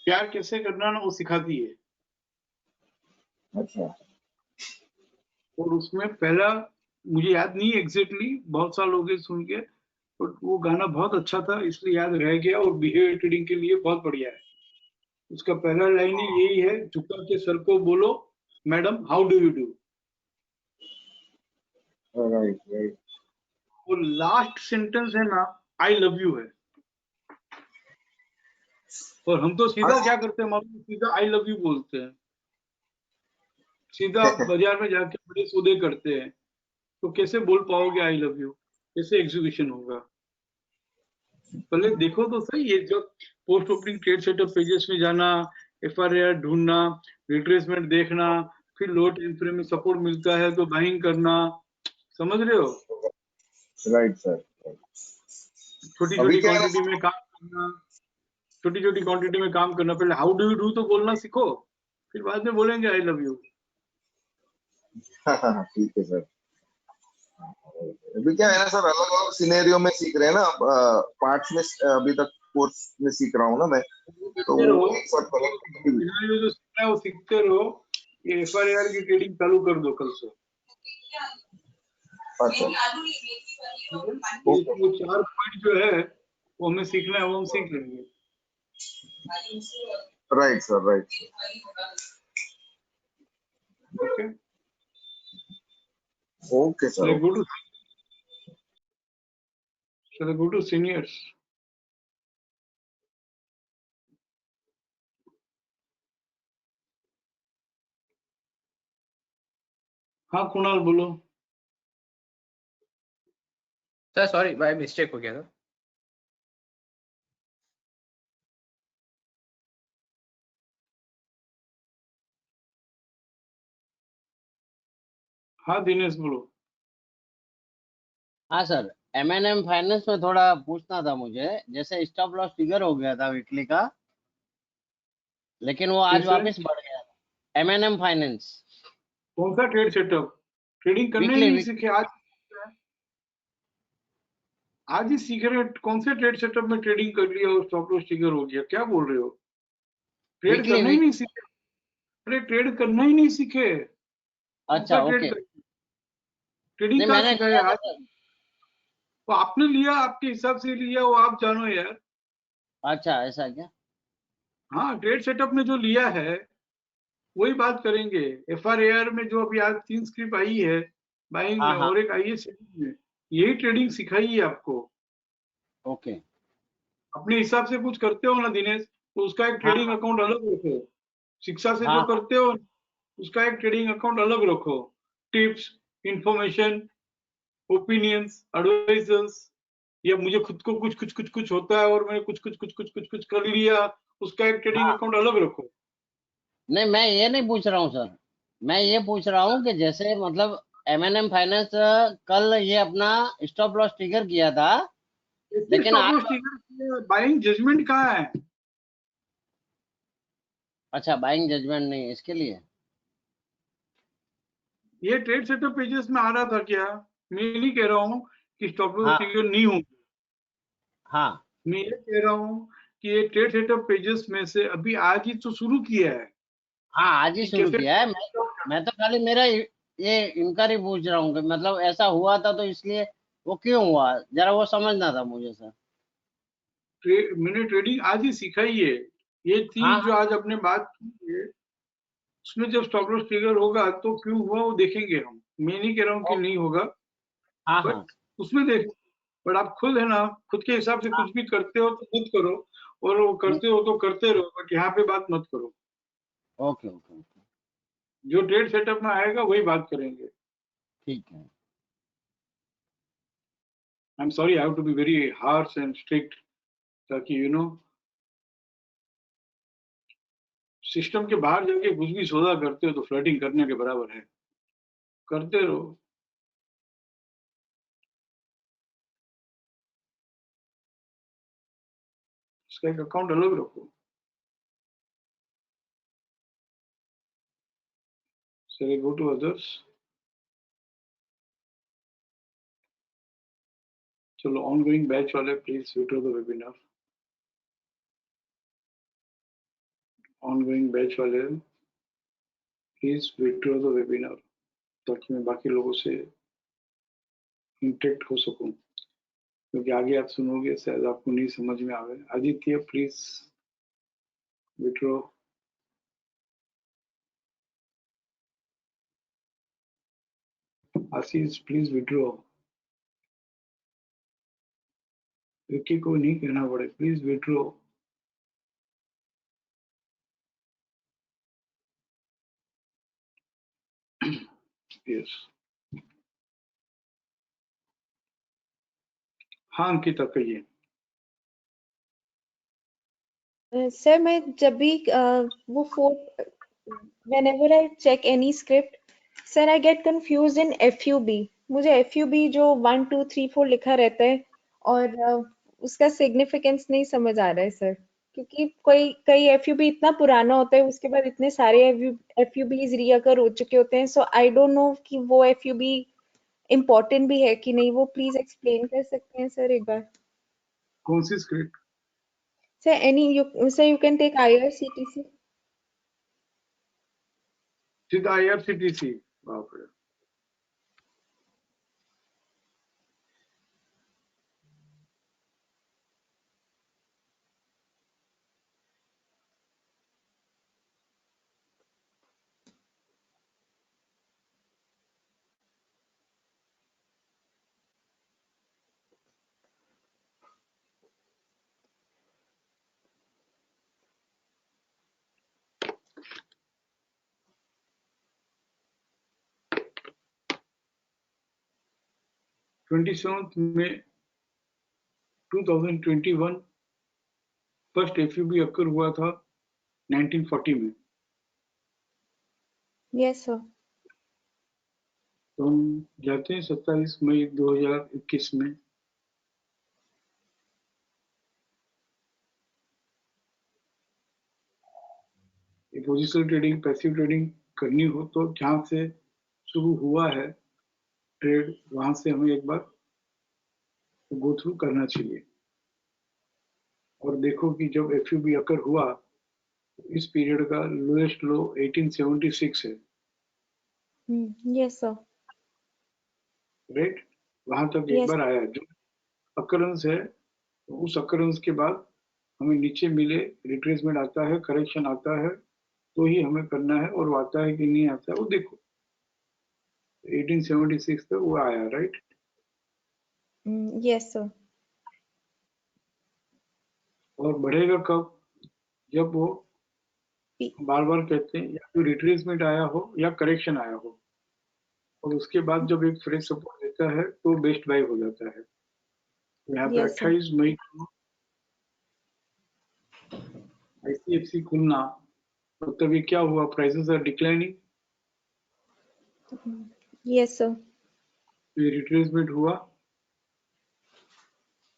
प्यार कैसे करना ना वो सिखाती है। अच्छा। और उसमें पहला मुझे याद नहीं एग्जैक्टली, बहुत साल हो गए सुन के, बट वो गाना बहुत अच्छा था इसलिए याद रह गया, और बिहेवियर ट्रेडिंग के लिए बहुत बढ़िया है। उसका पहला लाइन ही यही है, झुका के सर को बोलो madam how do you do. Right right. और लास्ट सेंटेंस है ना, आई लव यू है। और हम तो सीधा क्या करते हैं मालूम है? सीधा आई लव यू बोलते हैं, सीधा बाजार में जाके बड़े सौदे करते हैं। तो कैसे बोल पाओगे आई लव यू, कैसे एग्जीक्यूशन होगा? पहले देखो तो सही, ये जो post opening trade setup pages में जाना, एफआरआर ढूंढना, रिट्रेसमेंट देखना, फिर लो टाइम फ्रेम में सपोर्ट मिलता है तो बाइंग करना, समझ रहे हो? Right sir. छोटी अभी छोटी क्या है क्वांटिटी में काम करना, छोटी छोटी क्वांटिटी में काम करना। पहले हाउ डू यू डू तो बोलना सीखो, फिर बाद में बोलेंगे आई लव यू। ना, ठीक है सर। अभी क्या है ना सर, अलग अलग सिनेरियो में सीख रहे हैं ना, पार्ट्स में अभी तक कोर्स में सीख रहा हूँ ना मैं, तो सीखते रहो, वो एक साथ कनेक्ट। सिनेरियो जो सीखना है वो सीखते रहो। ये एफआरआर की ट्रेडिंग चालू कर दो कल से। अच्छा ठीक है? ओके। वो 4 पॉइंट जो है वो हमें सीखना है, वो हम सीख लेंगे। Right sir, right. Okay, okay sir. shall I go to seniors? हाँ कुणाल बोलो। सर सॉरी बाय मिस्टेक हो गया था। हाँ दिनेश बोलो। हाँ सर, M&M फाइनेंस में थोड़ा पूछना था मुझे। जैसे स्टॉप लॉस फिगर हो गया था वीकली का, लेकिन वो आज कैसे? वापस बढ़ गया था। M&M फाइनेंस कौन सा ट्रेड सेटअप? ट्रेडिंग करना ही वीकली नहीं सीखे आज? आज ही सीख रहे हैं? कौन से ट्रेड सेटअप में ट्रेडिंग कर लिया और स्टॉप लॉस ट्रिगर हो गया? क्या बोल रहे हो? ट्रेड वीकली करना ही नहीं सीखे? अरे ट्रेड करना ही नहीं सीखे? कौन सा अच्छा ट्रेड ओके। कर, ट्रेडिंग नहीं कहाँ मैंने सिखाया लिया था आज? सर। वो आपने लिया, आपके हिसाब से लिया, वो आप जानो यार। अच्छा ऐसा क्या? हाँ ट्रेड सेटअप में जो लिया है वही बात करेंगे। FRAR में जो अभी आज 3 स्क्रिप्ट आई है बाइंग हाँ में हाँ और एक आई है सेलिंग में, यही ट्रेडिंग सिखाई है आपको। ओके अपने हिसाब से कुछ करते हो ना दिनेश, तो उसका एक हाँ ट्रेडिंग अकाउंट अलग रखो। शिक्षा से जो हाँ करते हो उसका एक ट्रेडिंग अकाउंट अलग रखो। टिप्स, इंफॉर्मेशन, ओपिनियंस, एडवाइजर्स, या मुझे खुद को कुछ होता है और मैंने कुछ कर लिया, उसका एक ट्रेडिंग हाँ अकाउंट अलग रखो। नहीं मैं ये नहीं पूछ रहा हूँ सर, मैं ये पूछ रहा हूँ कि जैसे मतलब M&M फाइनेंस कल ये अपना स्टॉप लॉस ट्रिगर किया था, ऐसे लेकिन स्टॉप लॉस आज ट्रिगर, बाइंग जजमेंट कहाँ है? अच्छा बाइंग जजमेंट नहीं है इसके लिए। ये ट्रेड सेटअप पेजेस में आ रहा था क्या? मैं नहीं कह रहा हूँ कि स्टॉप लॉस हाँ ट्रिगर नहीं होंगे, हाँ मैं ये कह रहा हूँ कि ये ट्रेड सेटअप पेजेस में से अभी आज ही तो शुरू किया है हाँ आज ही कि शुरू कैसे। किया है। मैं तो खाली मेरा ये इंक्वायरी पूछ रहा हूँ कि मतलब ऐसा हुआ था तो इसलिए वो क्यों हुआ, जरा वो समझना था मुझे सर। मैंने ट्रेडिंग आज ही सिखाई है। ये हाँ चीज जो आज अपने बात की है, उसमें जब स्टॉप लॉस ट्रिगर होगा तो क्यों हुआ वो देखेंगे हम। मैं नहीं कह रहा हूँ कि हाँ नहीं होगा, हाँ हाँ बट उसमें देख, बट आप खुद है ना, खुद के हिसाब से कुछ भी करते हो तो खुद करो, और वो करते हो तो करते रहो, बट यहाँ पे बात मत करो। ओके ओके ओके जो ट्रेड सेटअप में आएगा वही बात करेंगे। ठीक है। I am sorry, I have to be very harsh and strict, ताकि सिस्टम के बाहर जाके कुछ भी सौदा करते हो तो फ्लर्टिंग करने के बराबर है। करते रहो। उसका एक अकाउंट अलग रखो। चलिए गो टू अदर्स। चलो ऑन गोइंग बैच वाले please withdraw the webinar. On going batch वाले प्लीज विड्रॉ द वेबिनार, ताकि मैं बाकी लोगों से इंटरेक्ट हो सकूं, क्योंकि आगे आप सुनोगे शायद आपको नहीं समझ में आवे। Aditya please withdraw. Ashish please withdraw. Vicky को नहीं कहना पड़े, प्लीज विड्रॉ। यस। हाँ अंकिता कहिए। सर मैं जब भी वो whenever I check any script, sir I get confused in FUB. मुझे FUB जो 1 2 3 4 लिखा रहता है और उसका सिग्निफिकेंस नहीं समझ आ रहा है सर, क्योंकि कोई कई FUB इतना पुराना होता है, उसके बाद इतने सारे FUBs रीअकर हो चुके होते हैं, सो आई डोंट नो कि वो FUB इम्पोर्टेंट भी है कि नहीं। वो प्लीज एक्सप्लेन कर सकते हैं सर एक बार? कौन सी script? Sir you can take IRCTC. सीधा IRCTC? बाप रे। में 2021 फर्स्ट FUB अक्कर हुआ था 1940 में। Yes sir. तो हम जाते हैं 27 मई 2021 में। पोजिशनल ट्रेडिंग, पैसिव ट्रेडिंग करनी हो तो जहां से शुरू हुआ है ट्रेड, वहां से हमें एक बार गो थ्रू करना चाहिए। और देखो कि जब FUB अकर हुआ, इस पीरियड का लोएस्ट लो 1876 है, Yes sir. राइट? वहां तक एक Yes. बार आया। जो अकरेंस है, तो उस अकरेंस के बाद हमें नीचे मिले, रिट्रेसमेंट आता है, करेक्शन आता है, तो ही हमें करना है, और वो आता है कि नहीं आता है वो देखो। 1876 तक वो आया, राइट? Yes, sir. और बढ़ेगा कब? जब वो P- बार बार कहते हैं या तो रिट्रेसमेंट आया हो या करेक्शन आया हो, और उसके बाद जब एक फ्रेश सपोर्ट देता है तो बेस्ट बाय हो जाता है। तो यहाँ पे Yes, sir. 28 मई को ICFC खुलना, मतलब ये क्या हुआ? Prices are declining, Yes, sir. ये रिट्रेसमेंट हुआ।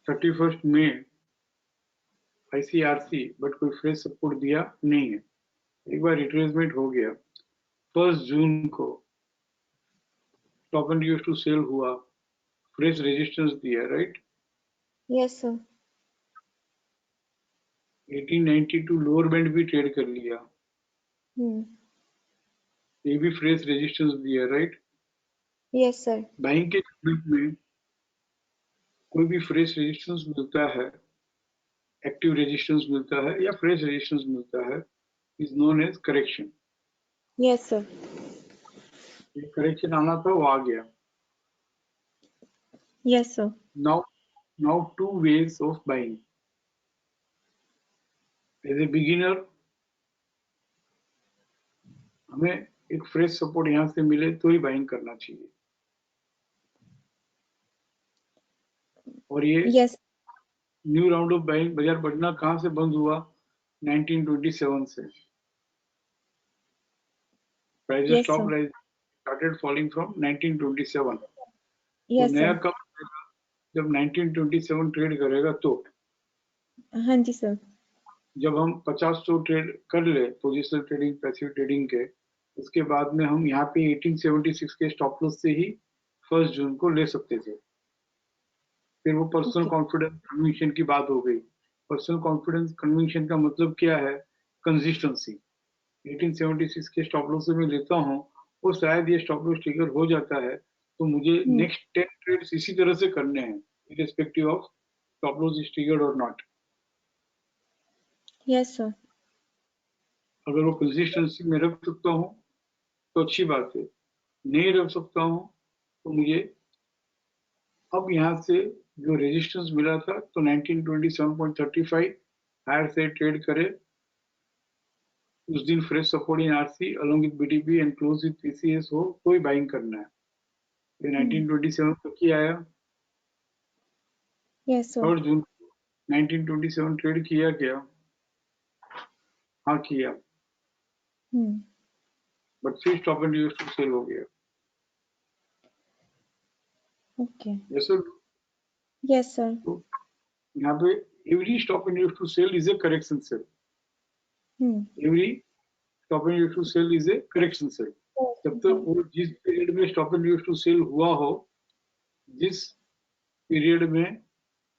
31 मई ICRC, बट कोई फ्रेश सपोर्ट दिया नहीं है। एक बार रिट्रेसमेंट हो गया, 1 जून को stop and use to sell हुआ, फ्रेश रेजिस्टेंस दिया, right? Yes, sir. 1892 lower band भी ट्रेड कर लिया, Hmm. ये भी फ्रेश रेजिस्टेंस दिया, राइट? Yes, sir. बाइंग के सेगमेंट में कोई भी फ्रेश रेजिस्टेंस मिलता है, एक्टिव रेजिस्टेंस मिलता है या फ्रेश रेजिस्टेंस मिलता है, is known as correction. Yes, sir. ये करेक्शन आना था, वो आ गया। Yes, sir. now 2 ways of buying. As a beginner, हमें एक फ्रेश सपोर्ट यहाँ से मिले तो ही बाइंग करना चाहिए। और ये Yes. New round of buying, बाजार बढ़ना कहाँ से बंद हुआ? 1927 से। Prices Yes, stop sir. Rising, started falling from 1927। तो Yes, नया sir. कब आएगा? जब 1927 ट्रेड करेगा तो। हाँ जी, सर. जब हम 50-100 ट्रेड कर ले पोजिशनल ट्रेडिंग, पैसिव ट्रेडिंग के, उसके बाद में हम यहाँ पे 1876 के स्टॉप लॉस से ही 1 जून को ले सकते थे। फिर वो पर्सनल Okay. कॉन्फिडेंस कन्विक्शन की बात हो गई। पर्सनल कॉन्फिडेंस कन्विक्शन का मतलब क्या है? कंसिस्टेंसी। 1876 के स्टॉप लॉस से मैं लेता हूँ और शायद ये स्टॉप लॉस ट्रिगर हो जाता है, तो मुझे Hmm. नेक्स्ट 10 ट्रेड्स इसी तरह से करने हैं, irrespective of stop loss is triggered और नॉट। Yes, sir. अगर वो कंसिस्टेंसी में रख सकता हूँ तो अच्छी बात है, नहीं रख सकता हूँ तो मुझे अब यहाँ से जो रेजिस्टेंस मिला था तो 1927.35 हायर से ट्रेड करे, उस दिन fresh support in RC along with BTP and close with PCS हो तो ही बाइंग करना है। ये 1927 तक ही आया। Yes, sir. 3 जून 1927 ट्रेड किया क्या? हाँ किया, Hmm. बट फिर stop and use to sell हो गया। Okay. जैसे Yes, sir. तो यहाँ पे every stop and use to sell is a correction sell. Hmm. Every stop and use to sell is a correction sell. जब तक वो जिस पीरियड में stop and use to sell हुआ हो, जिस पीरियड में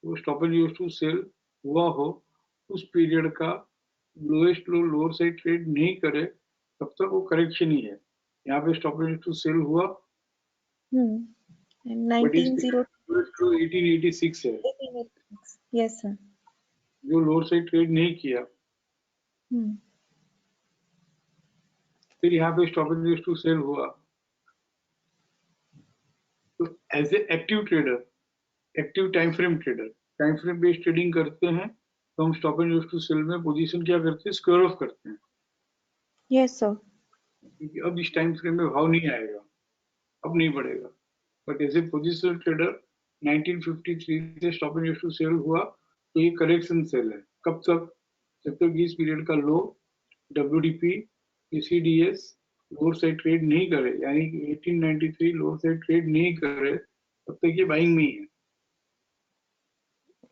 वो stop and use to sell हुआ हो, उस पीरियड का लोएस्ट लो लोअर साइड ट्रेड नहीं करे, तब तक वो करेक्शन ही है। यहाँ पे stop and use to sell हुआ, Hmm. And बट इस 1908. लोएस्ट लो 1886 है, Yes, sir. जो लोअर साइड ट्रेड नहीं किया। Hmm. फिर यहाँ पे stop and use to sell हुआ, तो as a active trader, active time frame trader, time frame based trading करते हैं, तो हम stop and use to sell में पोजीशन क्या करते हैं? स्क्वायर ऑफ करते हैं, Yes, sir. क्योंकि अब इस टाइम फ्रेम में भाव नहीं आएगा, अब नहीं बढ़ेगा। But as a positional trader 1953 से stop and use to sell हुआ, तो ये करेक्शन सेल है। कब तक? जब तक इस पीरियड का लो WDP ECDS lower side trade नहीं करे, यानी कि 1893 लोअर साइड ट्रेड नहीं करे, तब तक ये बाइंग में ही है।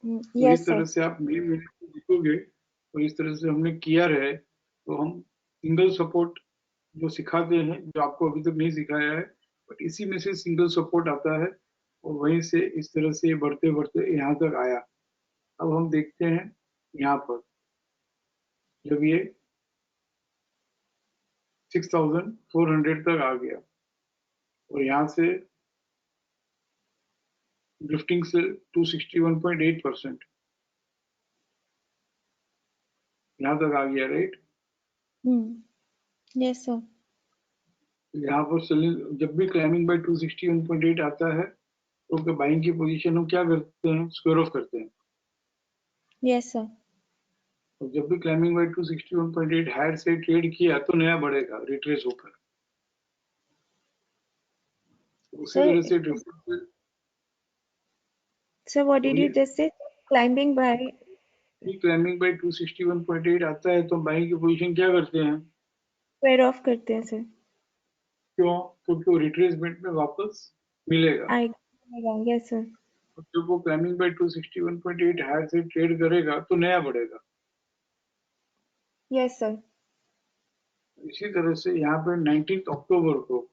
तो Yes, इस sir. तरह से आप मई महीने को देखोगे, और इस तरह से हमने किया रहे, तो हम सिंगल सपोर्ट जो सिखाते हैं, जो आपको अभी तक नहीं सिखाया है, बट इसी में से सिंगल सपोर्ट आता है, और वहीं से इस तरह से बढ़ते बढ़ते यहाँ तक आया। अब हम देखते हैं यहाँ पर, जब ये 6400 तक आ गया और यहाँ से ड्रिफ्टिंग से 261.8% यहाँ तक आ गया, राइट? Hmm. Yes, sir. यहाँ पर सेलिंग जब भी क्लाइंबिंग बाय 261.8 आता है तो बाइंग की पोजीशन हम क्या करते हैं, स्क्वायर ऑफ करते हैं। Yes, sir. और जब भी क्लाइंबिंग बाय 261.8 हायर से ट्रेड किया तो नया बढ़ेगा रिट्रेस होकर। उसी Sir, तरह से difference sir, what did you बोलिए, just say? Climbing by. Climbing by 261.8 आता है तो बाइंग की पोजीशन क्या करते हैं, Square off करते हैं सर। क्यों, क्योंकि रिट्रेसमेंट में वापस मिलेगा। आएगा, यस सर। जब वो क्लाइंबिंग बाय 261.8 हायर से ट्रेड करेगा तो नया बढ़ेगा। Yes sir. इसी तरह से यहाँ पे 19 अक्टूबर को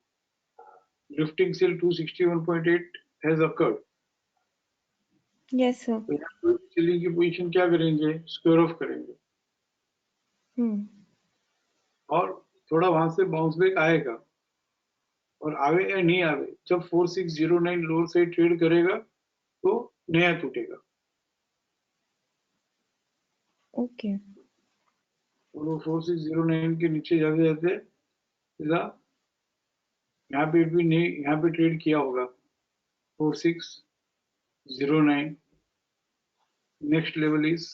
lifting sell 261.8 has occurred. Yes sir. तो यहाँ पे सेलिंग की पोजीशन क्या करेंगे, स्क्वायर ऑफ करेंगे और थोड़ा वहां से बाउंस बैक आएगा और आवे या नहीं आवे, जब 4609 लोअर से ट्रेड करेगा तो नया टूटेगा। ओके। और वो 4609 के नीचे जाते जाते सीधा यहाँ पे भी नहीं, यहाँ पे ट्रेड किया होगा 4609, next level is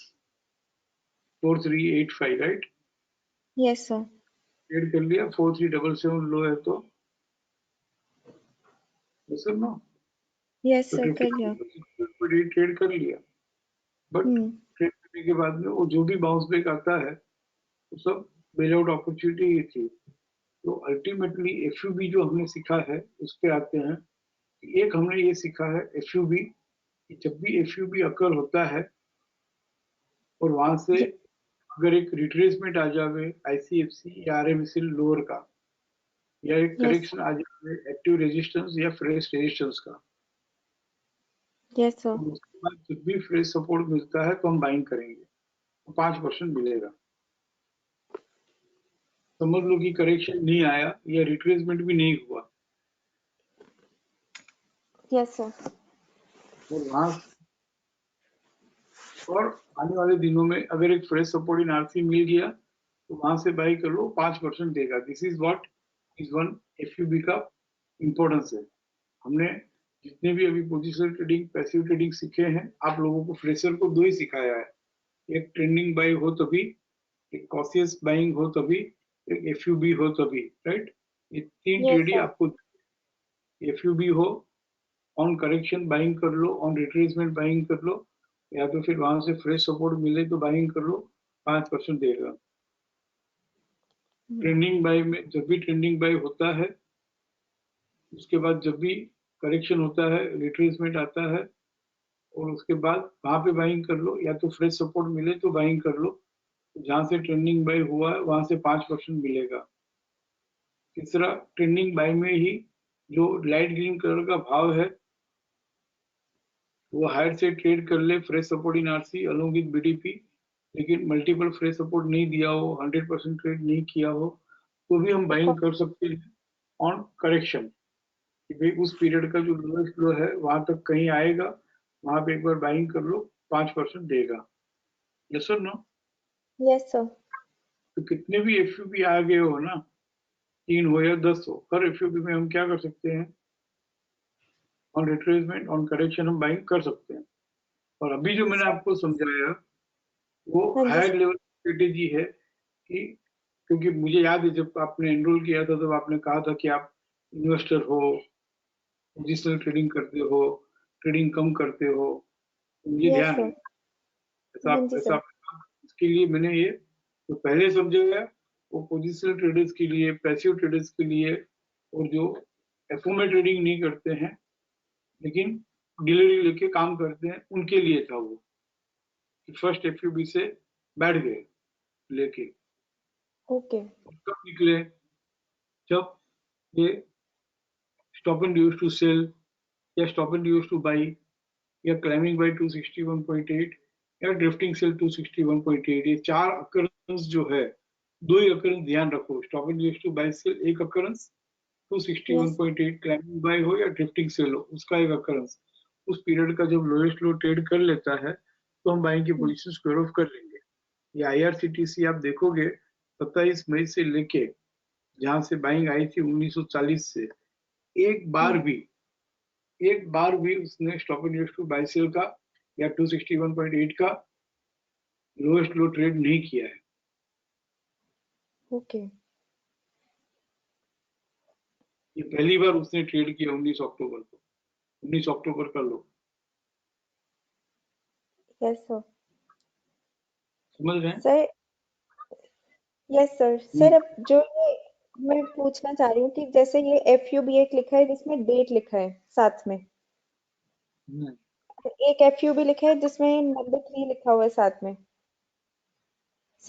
4385, right. Yes sir. Trade कर लिया, 4377 लो है तो सर नो, यस तो सर कर लिया। ट्रेड कर लिया, बट ट्रेड करने के बाद में वो जो भी बाउंस बैक आता है वो सब बेल आउट अपॉर्चुनिटी ही थी। तो अल्टीमेटली एफयूबी जो हमने सीखा है उस पे आते हैं। एक हमने ये सीखा है एफयूबी, जब भी एफयूबी अकर होता है और वहां से अगर एक रिट्रेसमेंट आ जावे आईसीएफसी या आरएमएसएल लोअर का, या एक करेक्शन आ जावे एक्टिव रेजिस्टेंस या फ्रेश रेजिस्टेंस का, यस सर। तो उसके बाद जब भी फ्रेश सपोर्ट मिलता है तो हम बाइंग करेंगे, तो 5% मिलेगा। समझ लो कि करेक्शन नहीं आया या रिट्रेसमेंट भी नहीं हुआ यस सर। और वहां और आने वाले दिनों में अगर एक फ्रेश सपोर्ट इन आरसी मिल गया तो वहां से बाई कर लो, 5% देगा। This is what is one FUB का इंपॉर्टेंस है। हमने जितने भी अभी पोजिशनल ट्रेडिंग, पैसिव ट्रेडिंग सीखे हैं, आप लोगों को फ्रेशर को 2 ही सिखाया है, एक ट्रेंडिंग बाई हो तभी, एक कॉशियस बाइंग हो तभी, एक एफयूबी हो तभी, राइट। ये 3 यस ट्रेड ही सर। आपको, एफयूबी हो ऑन करेक्शन बाइंग कर लो, ऑन रिट्रेसमेंट बाइंग कर लो, या तो फिर वहां से फ्रेश सपोर्ट मिले तो बाइंग कर लो, 5% देगा। ट्रेंडिंग बाई में जब भी ट्रेंडिंग बाई होता है उसके बाद जब भी करेक्शन होता है, रिट्रेसमेंट आता है और उसके बाद वहां पे बाइंग कर लो, या तो फ्रेश सपोर्ट मिले तो बाइंग कर लो, जहां से ट्रेंडिंग बाई हुआ है वहां से 5% मिलेगा। तीसरा, ट्रेंडिंग बाई में ही जो लाइट ग्रीन कलर का भाव है वो हायर से ट्रेड कर ले, fresh support in RC along with BDP, लेकिन मल्टीपल फ्रेश सपोर्ट नहीं दिया हो, 100% ट्रेड नहीं किया हो, तो भी हम बाइंग कर सकते हैं ऑन करेक्शन, कि भाई उस पीरियड का जो लोएस्ट लो है वहां तक कहीं आएगा, वहां पे एक बार बाइंग कर लो, 5% देगा। यस और नो। Yes sir. तो कितने भी एफयूबी आ गए हो ना, 3 हो या 10 हो, हर एफयूबी में हम क्या कर सकते हैं, ऑन रिट्रेसमेंट, ऑन करेक्शन हम बाइंग कर सकते हैं। और अभी जो मैंने आपको समझाया वो हाँ जी हायर लेवल स्ट्रेटेजी है कि, क्योंकि मुझे याद है जब आपने एनरोल किया था तब आपने कहा था कि आप इन्वेस्टर हो, पोजिशनल ट्रेडिंग करते हो, ट्रेडिंग कम करते हो, तो मुझे यस ध्यान है। सर। हाँ जी ऐसा सर। इसके लिए मैंने ये तो पहले समझाया, वो पोजिशनल ट्रेडर्स के लिए, पैसिव ट्रेडर्स के लिए, और जो एफओ ट्रेडिंग नहीं करते हैं लेकिन डिलीवरी लेके काम करते हैं उनके लिए था वो, कि फर्स्ट एफयूबी से बैठ गए लेके, ओके। कब निकले, जब ये stop and use to sell या stop and use to buy या क्लाइमिंग बाय 261.8 या ड्रिफ्टिंग सेल 261.8, ये 4 अकरेंस जो है, 2 ही अकरेंस ध्यान रखो, stop and use to buy sell एक अकरेंस, 261.8 क्लाइमिंग बाय हो या ड्रिफ्टिंग सेल हो उसका एक अकरेंस। उस पीरियड का जब लोएस्ट लो ट्रेड कर लेता है तो हम बाइंग की पोजीशन स्क्वायर ऑफ कर लेंगे। ये आईआरसीटीसी आप देखोगे 27 मई से लेके जहां से बाइंग आई थी 1940 से, एक बार भी उसने stop and to buy sell का या 261.8 का लोएस्ट लो ट्रेड नहीं किया है। ओके। ये पहली बार उसने ट्रेड किया 19 अक्टूबर को, 19 अक्टूबर का लो। Yes sir. समझ रहे हैं? Sir yes sir. सर अब जो ये मैं पूछना चाह रही हूँ कि जैसे ये FUB एक लिखा है जिसमें डेट लिखा है साथ में, एक FUB लिखा है जिसमें नंबर 3 लिखा हुआ है साथ में।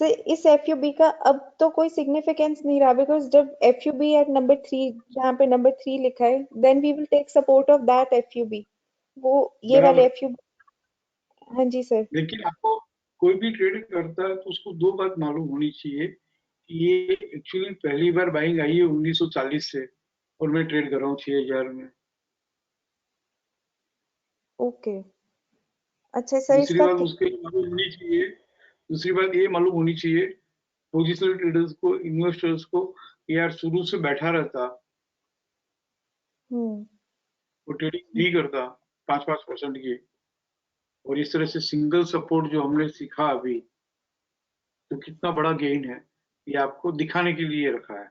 सर इस FUB का अब तो कोई सिग्निफिकेंस नहीं रहा, बिकॉज जब FUB एट नंबर 3 जहाँ पे नंबर 3 लिखा है, then we will take support of that FUB, वो ये वाले बराबर। FUB। हाँ जी सर। लेकिन आपको कोई भी ट्रेड करता है तो उसको दो बात मालूम होनी चाहिए कि ये एक्चुअली पहली बार बाइंग आई है 1940 से और मैं ट्रेड कर रहा हूँ 6000 में। ओके। अच्छा सर दूसरी इसका बात उसके मालूम होनी चाहिए, दूसरी बात ये मालूम होनी चाहिए पोजिशनल ट्रेडर्स को, इन्वेस्टर्स को, यार शुरू से बैठा रहता, वो ट्रेडिंग नहीं करता 5% की, और इस तरह से सिंगल सपोर्ट जो हमने सीखा अभी, तो कितना बड़ा गेन है ये आपको दिखाने के लिए रखा है,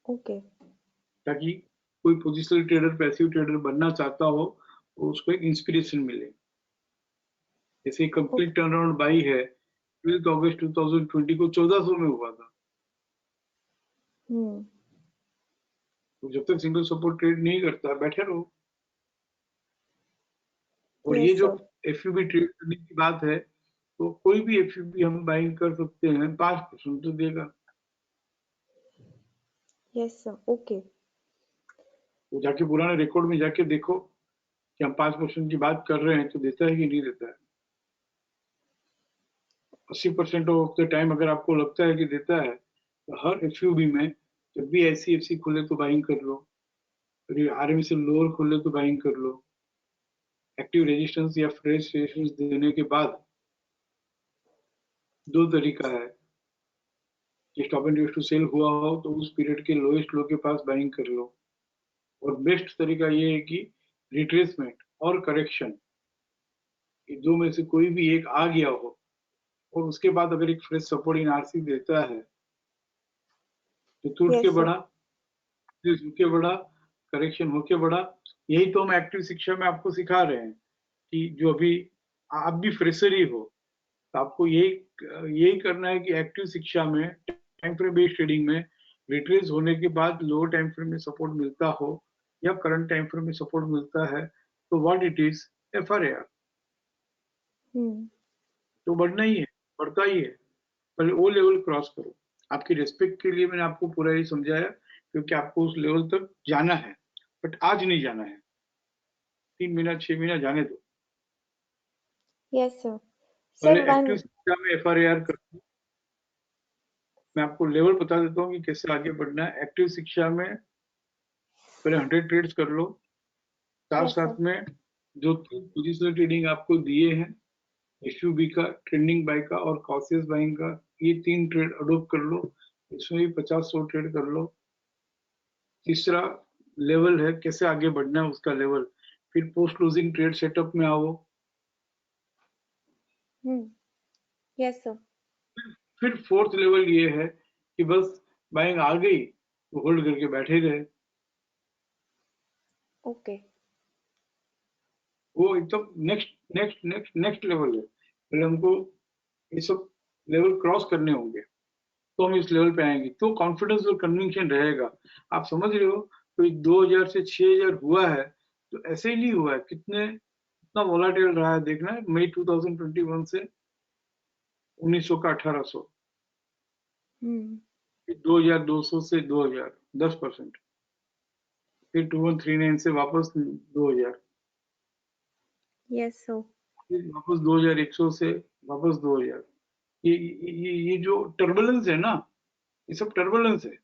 ओके। ताकि कोई पोजिशनल ट्रेडर, पैसिव ट्रेडर बनना चाहता हो तो उसको एक इंस्पिरेशन मिले। जैसे कंप्लीट टर्न अराउंड बाई है 12 अगस्त 2020 को 1400 में हुआ था। तो जब तक सिंगल सपोर्ट ट्रेड नहीं करता बैठे रहो। और ये यस जो सर। FUB ट्रेड करने की बात है, तो कोई भी FUB हम बाइंग कर सकते हैं, 5% तो देगा। Yes sir. ओके। तो जाके पुराने रिकॉर्ड में जाके देखो कि हम 5% की बात कर रहे हैं तो देता है कि नहीं देता है। 80% ऑफ द टाइम अगर आपको लगता है कि देता है, तो हर FUB में जब भी ICFC खुले तो बाइंग कर लो, RME से लोअर खुले तो बाइंग कर लो। एक्टिव रेजिस्टेंस या फ्रेश रेजिस्टेंस देने के बाद दो तरीका है कि स्टॉप एंड टू सेल हुआ हो तो उस पीरियड के लोएस्ट लो के पास बाइंग कर लो, और बेस्ट तरीका ये है कि रिट्रेसमेंट और करेक्शन, ये दो में से कोई भी एक आ गया हो और उसके बाद अगर एक फ्रेश सपोर्ट इन RC देता है तो टूट के यस सर। बढ़ा, के बढ़ा, करेक्शन होके बढ़ा। यही तो हम एक्टिव शिक्षा में आपको सिखा रहे हैं कि जो अभी आप भी फ्रेशर ही हो तो आपको यही करना है कि एक्टिव शिक्षा में टाइम फ्रेम बेस्ड ट्रेडिंग में रिट्रेस होने के बाद लोअर टाइम फ्रेम में सपोर्ट मिलता हो या करंट टाइम फ्रेम में सपोर्ट मिलता है तो व्हाट इट इज, FRAR। तो बढ़ना ही है, बढ़ता ही है, पहले वो लेवल क्रॉस करो। आपकी रिस्पेक्ट के लिए मैंने आपको पूरा ही समझाया, क्योंकि आपको उस लेवल तक जाना है, बट आज नहीं जाना है, 3 महीना 6 महीना जाने दो। Yes sir. पहले सर एक्टिव शिक्षा में FRAR करो। मैं आपको लेवल बता देता हूँ कि कैसे आगे बढ़ना है। एक्टिव शिक्षा में पहले 100 ट्रेड्स कर लो, साथ यस साथ सर। में जो 3 पोजिशनल ट्रेडिंग आपको दिए हैं, FUB का, ट्रेंडिंग बाय का और कॉशियस बाइंग का, ये 3 ट्रेड अडोप्ट कर लो, इसमें भी 50-100 ट्रेड कर लो। तीसरा लेवल है कैसे आगे बढ़ना है उसका लेवल, फिर पोस्ट क्लोजिंग ट्रेड सेटअप में आओ। Yes sir. फिर फोर्थ लेवल ये है कि बस बाइंग आ गई तो होल्ड करके बैठे रहे। ओके। वो एकदम next next next next level है। पहले हमको ये सब लेवल क्रॉस करने होंगे तो हम इस लेवल पे आएंगे, तो कॉन्फिडेंस और कन्विक्शन रहेगा। आप समझ रहे हो, तो 2000 से 6000 हुआ है तो ऐसे ही नहीं हुआ है, कितना वोलाटाइल रहा है देखना है। मई 2021 से 1900 का 1800, 2200 से 2000 10%, फिर 2139 से वापस 2000, यस सर। फिर वापस 2100 से वापस 2000। ये जो टर्बुलेंस है ना, ये सब टर्बुलेंस है,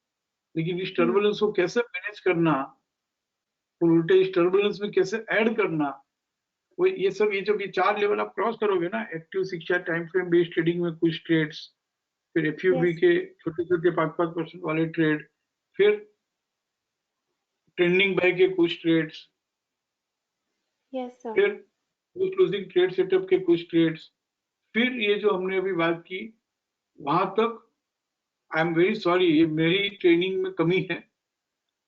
लेकिन इस टर्बुलेंस को कैसे मैनेज करना और उल्टे इस टर्बुलेंस में कैसे ऐड करना, वो ये सब, ये जब ये 4 लेवल आप क्रॉस करोगे ना, एक्टिव शिक्षा, टाइम फ्रेम बेस्ड ट्रेडिंग में कुछ ट्रेड्स, फिर एफयूबी Yes. के छोटे छोटे 5-5% वाले ट्रेड, फिर ट्रेंडिंग बाय के कुछ ट्रेड्स, Yes, sir. फिर क्लोजिंग ट्रेड सेटअप के कुछ ट्रेड्स, फिर ये जो हमने अभी बात की वहां तक आई एम वेरी सॉरी, ये मेरी ट्रेनिंग में कमी है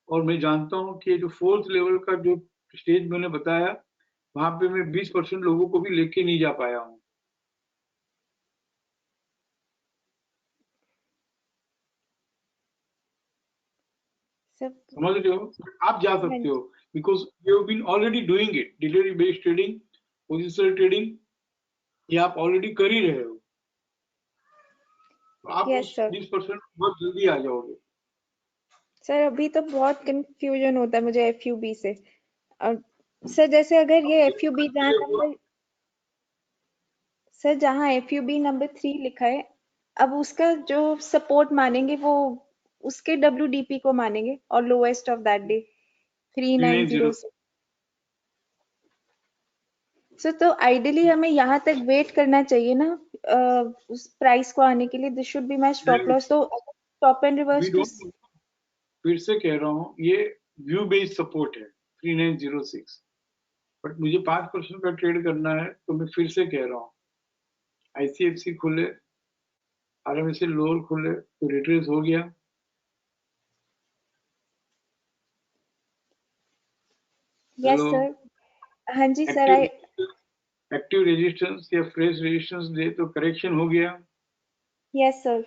और मैं जानता हूं कि जो 4th लेवल का जो स्टेज मैंने बताया वहां पे मैं 20% लोगों को भी लेके नहीं जा पाया हूं। Sir, समझ रहे हो? आप जा सकते हो because you have been already doing it, delivery based trading, positional trading, ये आप ऑलरेडी कर ही रहे हो, तो आप Yes, उस sir. 20% बहुत जल्दी आ जाओगे। सर अभी तो बहुत कंफ्यूजन होता है मुझे एफयूबी से। और सर जैसे अगर ये एफयूबी जहाँ एफयूबी नंबर 3 लिखा है, अब उसका जो सपोर्ट मानेंगे वो उसके डब्ल्यूडीपी को मानेंगे और लोएस्ट ऑफ दैट डे 3906। सो तो आइडियली हमें यहाँ तक वेट करना चाहिए ना उस प्राइस को आने के लिए। This should be my stop loss. तो स्टॉप एंड रिवर्स टू फिर से कह रहा हूँ ये व्यू बेस्ड सपोर्ट है 3906, बट मुझे 5% का ट्रेड करना है, तो मैं फिर से कह रहा हूँ आईसीएफसी खुले, आरएमएसए लोअर खुले तो रिट्रेस हो गया। Yes sir. हाँ जी सर। एक्टिव रेजिस्टेंस या फ्रेश रेजिस्टेंस दे तो करेक्शन हो गया। Yes sir.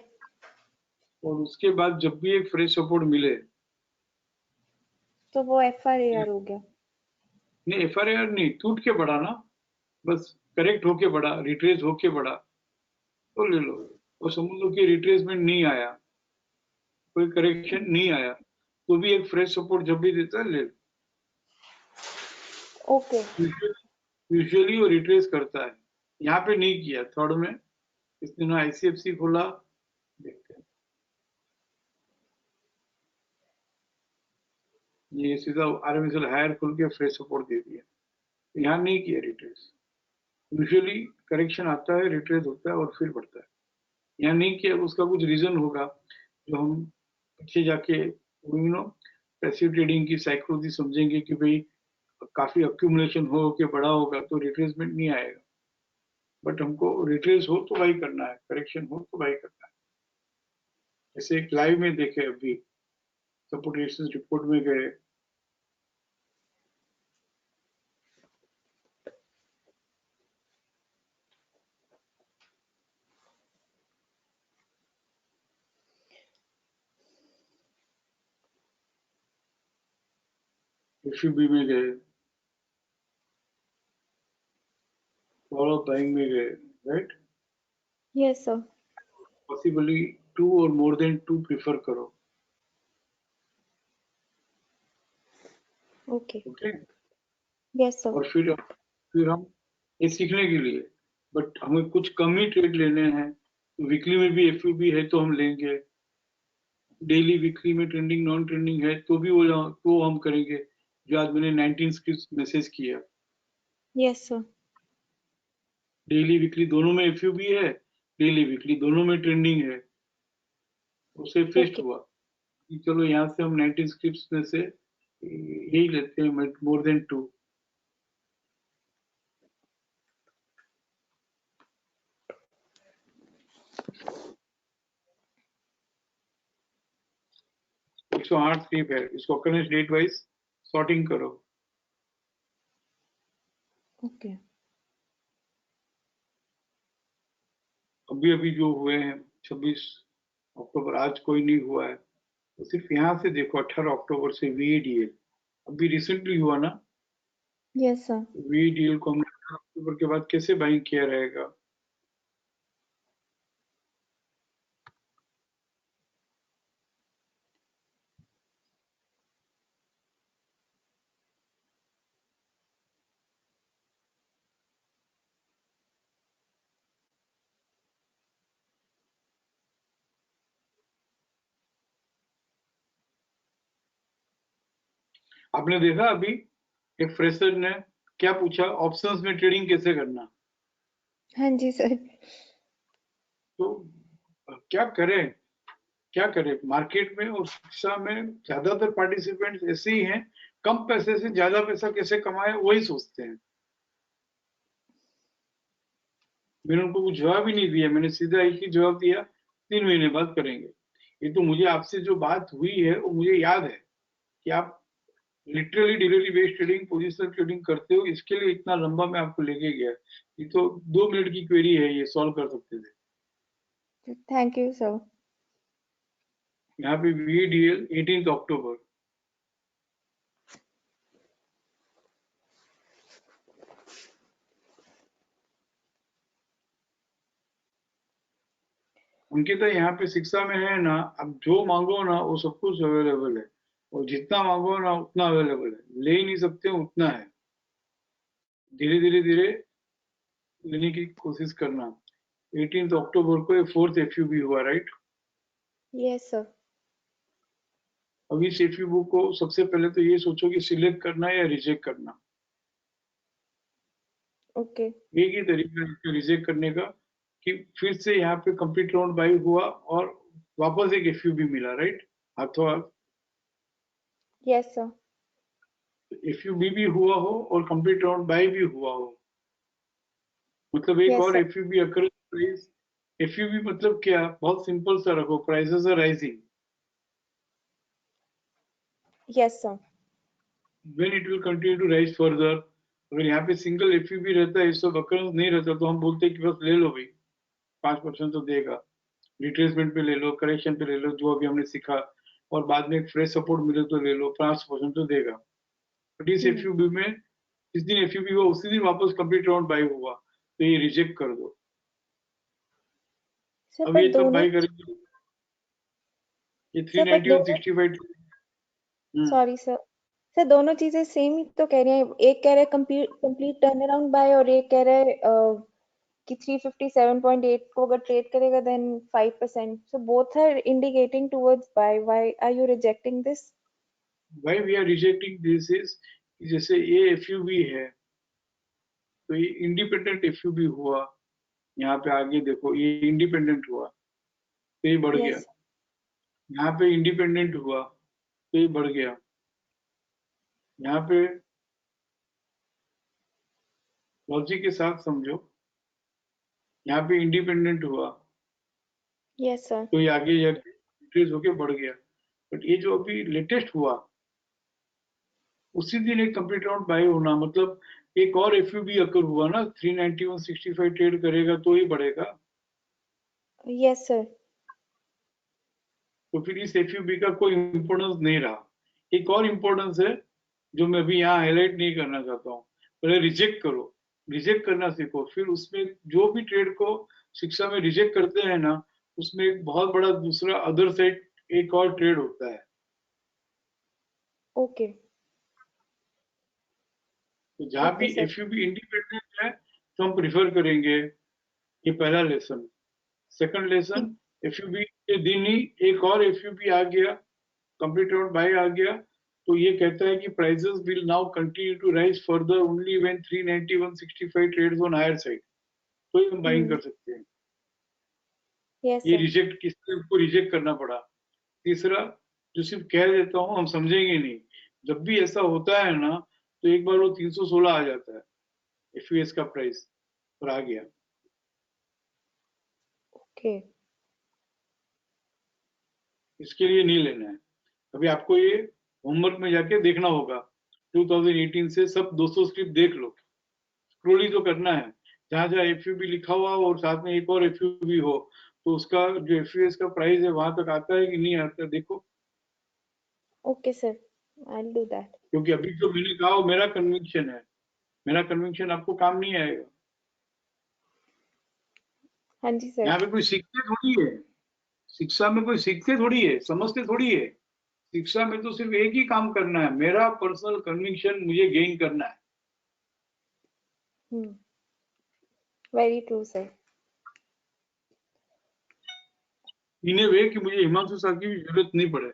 और उसके बाद जब भी एक फ्रेश सपोर्ट मिले तो वो एफआरएआर हो गया। नहीं, एफआरआर नहीं, टूट के बढ़ा ना, बस करेक्ट होके बढ़ा, रिट्रेस होके बढ़ा तो ले लो। और समझ लो कि रिट्रेसमेंट नहीं आया, कोई करेक्शन नहीं आया, तो भी एक फ्रेश सपोर्ट जब भी देता है ले लो। ओके। यूजुअली वो रिट्रेस करता है, यहाँ पे नहीं किया थर्ड में, इसने ना आईसीएफसी खोला, देखते हैं ये सीधा आरएमएसएल हायर खुल के फ्रेश सपोर्ट दे दिया, यहाँ नहीं किया रिट्रेस। यूजुअली करेक्शन आता है, रिट्रेस होता है और फिर बढ़ता है, यहाँ नहीं किया, उसका कुछ रीजन होगा जो हम पीछे जाके पैसिव ट्रेडिंग की साइकोलॉजी समझेंगे कि भाई काफी अक्यूमुलेशन हो के बड़ा होगा तो रिट्रेसमेंट नहीं आएगा, बट हमको रिट्रेस हो तो बाई करना है, करेक्शन हो तो बाई करना है। जैसे एक लाइव में देखे अभी सपोर्ट रेजिस्टेंस रिपोर्ट में गए, एफयूबी में गए, फॉलो बाइंग में गए, राइट? Yes sir. पॉसिबली 2 और मोर देन 2 प्रिफर करो। ओके। Okay, yes sir. और फिर हम ये सीखने के लिए, बट हमें कुछ कम ही ट्रेड लेने हैं, वीकली में भी एफयूबी है तो हम लेंगे, डेली वीकली में ट्रेंडिंग नॉन ट्रेंडिंग है तो भी वो हम करेंगे, जो आज मैंने 19 स्क्रिप्ट मैसेज किया। Yes sir. डेली वीकली दोनों में एफयूबी है, डेली वीकली दोनों में ट्रेंडिंग है, उससे फेस्ट ओके। हुआ कि चलो यहाँ से हम 19 स्क्रिप्ट में से यही लेते हैं, मोर देन 2। एक 108 स्क्रिप्ट है, इसको अकरेंस डेट वाइज सॉर्टिंग करो। ओके। अभी अभी जो हुए हैं 26 अक्टूबर, आज कोई नहीं हुआ है, तो सिर्फ यहाँ से देखो 18 अक्टूबर से VADL अभी रिसेंटली हुआ ना, यस सर। VADL को हमने 18 अक्टूबर के बाद कैसे बाइंग किया रहेगा? आपने देखा अभी एक फ्रेशर ने क्या पूछा, ऑप्शंस में ट्रेडिंग कैसे करना? हाँ जी सर। तो क्या करें, क्या करें? मार्केट में और शिक्षा में ज्यादातर पार्टिसिपेंट्स ऐसे ही हैं, कम पैसे से ज्यादा पैसा कैसे कमाए वही सोचते हैं। मैंने उनको कुछ जवाब ही नहीं दिया, मैंने सीधा एक ही जवाब दिया, 3 महीने बाद करेंगे। ये तो मुझे आपसे जो बात हुई है वो मुझे याद है कि आप literally daily based trading, positional trading करते हो, इसके लिए इतना लंबा मैं आपको लेके गया। ये तो 2 मिनट की क्वेरी है, ये सॉल्व कर सकते थे। Thank you sir. यहाँ पे VDL 18 अक्टूबर, उनके तो यहाँ पे शिक्षा में है ना, अब जो मांगो ना वो सब कुछ अवेलेबल है, और जितना मांगो ना उतना अवेलेबल है, ले ही नहीं सकते उतना है। धीरे धीरे धीरे लेने की कोशिश करना। 18 अक्टूबर को 4th FUB हुआ, राइट? Yes sir. अब इस FUB को सबसे पहले तो ये सोचो कि सिलेक्ट करना है या रिजेक्ट करना। ओके। एक ही तरीका है रिजेक्ट करने का कि फिर से यहाँ पे कंप्लीट राउंड बाई हुआ और वापस एक FUB मिला, राइट? हाथों हाथ यस सर। FUB भी हुआ हो और कंप्लीट राउंड बाई भी हुआ हो, मतलब एक यस और sir. FUB occur price. FUB मतलब क्या? बहुत सिंपल सा रखो, prices are rising, yes sir. When it will continue to rise further. अगर यहाँ पे सिंगल FUB रहता है, इस सब अकरेंस नहीं रहता, तो हम बोलते हैं कि बस ले लो भाई, 5% तो देगा, रिट्रेसमेंट पे ले लो, करेक्शन पे ले लो, जो अभी हमने सीखा, और बाद में फ्रेश सपोर्ट मिले तो ले लो, 5% तो देगा। बट इस FUB में जिस दिन FUB हुआ उसी दिन वापस कंप्लीट राउंड बाई हुआ, तो ये रिजेक्ट कर दो। सर अब पर ये तब दोनों, बाई करेंगे, ये सर पर 390 और दोनों, 65। सॉरी सर, सर दोनों चीजें सेम ही तो कह रहे हैं। एक कह रहे हैं कंप्लीट टर्न अराउंड बाय, और एक कह रहे हैं कि 357.8 को अगर ट्रेड करेगा then 5%। So both are indicating towards buy. Why are you rejecting this? Why we are rejecting this is, जैसे ये FUB है तो ये इंडिपेंडेंट FUB हुआ, यहाँ पे आगे देखो ये इंडिपेंडेंट हुआ तो ये बढ़ गया, यस। यहाँ पे इंडिपेंडेंट हुआ तो ये बढ़ गया, यहाँ पे लॉजिक के साथ समझो, यहाँ पे इंडिपेंडेंट हुआ यस सर। तो ये आगे जाके इंक्रीज होके बढ़ गया। बट ये जो अभी लेटेस्ट हुआ उसी दिन एक कंप्लीट राउंड बाय होना, मतलब एक और FUB अकर हुआ ना, 391.65 ट्रेड करेगा तो ही बढ़ेगा। Yes sir. तो फिर इस FUB का कोई इम्पोर्टेंस नहीं रहा। एक और इम्पोर्टेंस है जो मैं अभी यहाँ हाईलाइट नहीं करना चाहता हूँ, पहले रिजेक्ट करो, रिजेक्ट करना सीखो, फिर उसमें जो भी ट्रेड को शिक्षा में रिजेक्ट करते हैं ना, उसमें एक बहुत बड़ा दूसरा अदर साइड एक और ट्रेड होता है। ओके। तो जहाँ भी ओके सर। FUB इंडिपेंडेंट है तो हम प्रिफर करेंगे, ये पहला लेसन। सेकंड लेसन, FUB के दिन ही एक और FUB आ गया, कंप्लीट राउंड बाय आ गया, तो ये कहता है कि prices will now continue to rise further only when 391.65 trades on higher side, तो ये हम बाइंग कर सकते हैं। यस ये सर। रिजेक्ट किस तरह को रिजेक्ट करना पड़ा। तीसरा, जो सिर्फ कह देता हूँ हम समझेंगे नहीं, जब भी ऐसा होता है ना तो एक बार वो 316 आ जाता है FUS का प्राइस और आ गया। ओके। इसके लिए नहीं लेना है। अभी आपको ये होमवर्क में जाके देखना होगा, 2018 से सब 200 स्क्रिप्ट देख लो, स्क्रोल ही तो करना है, जहां जहां FUB लिखा हुआ हो और साथ में एक और FUB हो तो उसका जो FUS का प्राइस है वहां तक आता है कि नहीं आता, देखो। Okay sir, I will do that. क्योंकि अभी जो मैंने कहा वो मेरा कन्विक्शन है, मेरा कन्विक्शन आपको काम नहीं आएगा। हाँ जी सर। यहाँ पे कोई सीखते थोड़ी है, शिक्षा में कोई सीखते थोड़ी है, समझते थोड़ी है। शिक्षा में तो सिर्फ एक ही काम करना है, मेरा पर्सनल कन्विक्शन मुझे गेन करना है। Very true sir. In a way कि मुझे हिमांशु साहब की भी जरूरत नहीं पड़े,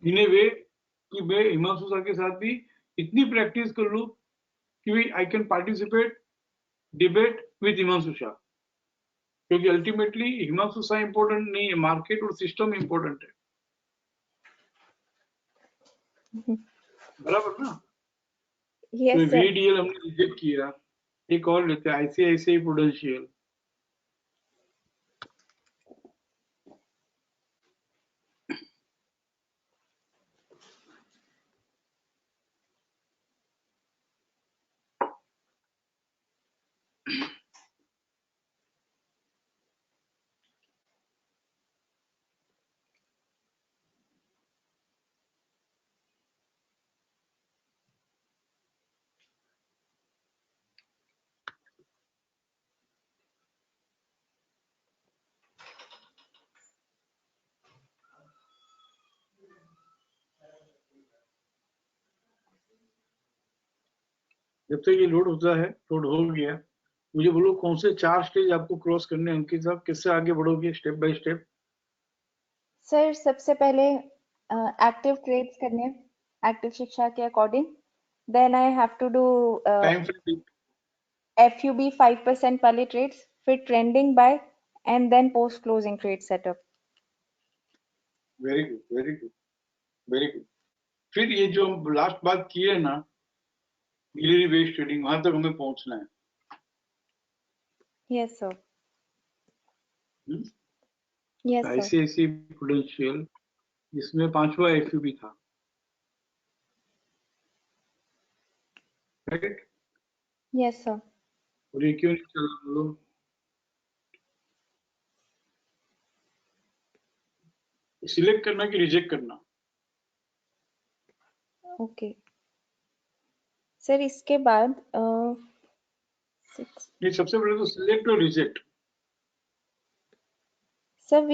इन ए वे कि मैं हिमांशु साहब के साथ भी इतनी प्रैक्टिस कर लूं कि I can participate debate with Himanshu Shah. क्योंकि अल्टीमेटली हिमांशु सा इम्पोर्टेंट नहीं है, मार्केट और सिस्टम इम्पोर्टेंट है, बराबर ना। यस तो सर। VDL हमने रिजेक्ट किया, एक और लेते हैं ICICI प्रूडेंशियल। जब तक ये लोड होता है, लोड हो गया, मुझे बोलो कौन से 4 स्टेज आपको क्रॉस करने हैं अंकित साहब, किससे आगे बढ़ोगे स्टेप बाय स्टेप? सर सबसे पहले एक्टिव ट्रेड्स करने हैं, एक्टिव शिक्षा के according. Then I have to do time frame. FUB 5% वाले ट्रेड्स, फिर trending buy, and then post closing trade setup. Very good, very good, very good. फिर ये जो हम लास्ट बात किए ना, गिलरी बेस्ड ट्रेडिंग, वहां तक हमें पहुंचना है। Yes sir. Yes sir. ICICI prudential, जिसमें 5वां FUB था, राइट? Yes sir. और ये क्यों नहीं चला बोलो? सिलेक्ट करना कि रिजेक्ट करना? ओके सर, इसके बाद 6 नहीं, सबसे पहले तो सिलेक्ट और reject. Sir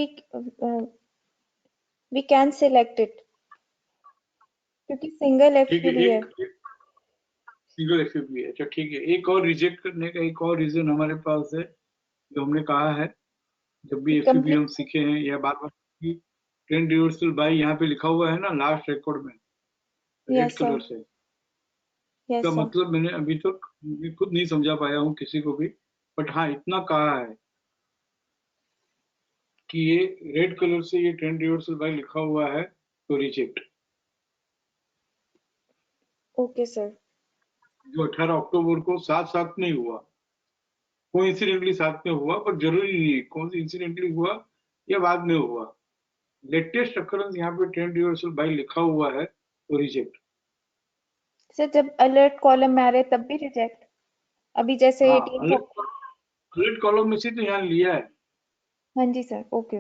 we can select it क्योंकि सिंगल ठीक है, FUB है। एक सिंगल FUB है, अच्छा ठीक है। एक और रिजेक्ट करने का एक और रीजन हमारे पास है, जो हमने कहा है, जब भी FUB हम कंप्लीट। सीखे हैं या बार बार, ट्रेंड रिवर्सल बाय यहाँ पे लिखा हुआ है ना लास्ट रिकॉर्ड में, रेड यस कलर सर। से। यस इसका सर। मतलब मैंने अभी तक मैं खुद नहीं समझा पाया हूँ किसी को भी, बट हाँ इतना कहा है कि ये रेड कलर से ये ट्रेंड रिवर्सल बाय लिखा हुआ है तो रिजेक्ट। Okay sir. जो 18 अक्टूबर को साथ साथ नहीं हुआ, कोइंसिडेंटली साथ में हुआ, पर जरूरी नहीं है कौन सी इंसिडेंटली हुआ या बाद में हुआ। लेटेस्ट अकरेंस यहाँ पे ट्रेंड रिवर्सल बाय लिखा हुआ है तो रिजेक्ट। सर जब अलर्ट कॉलम में आ रहे तब भी रिजेक्ट, अभी जैसे हाँ, 18 अलर्ट कॉलम में से तो यहाँ लिया है। हाँ जी सर। ओके।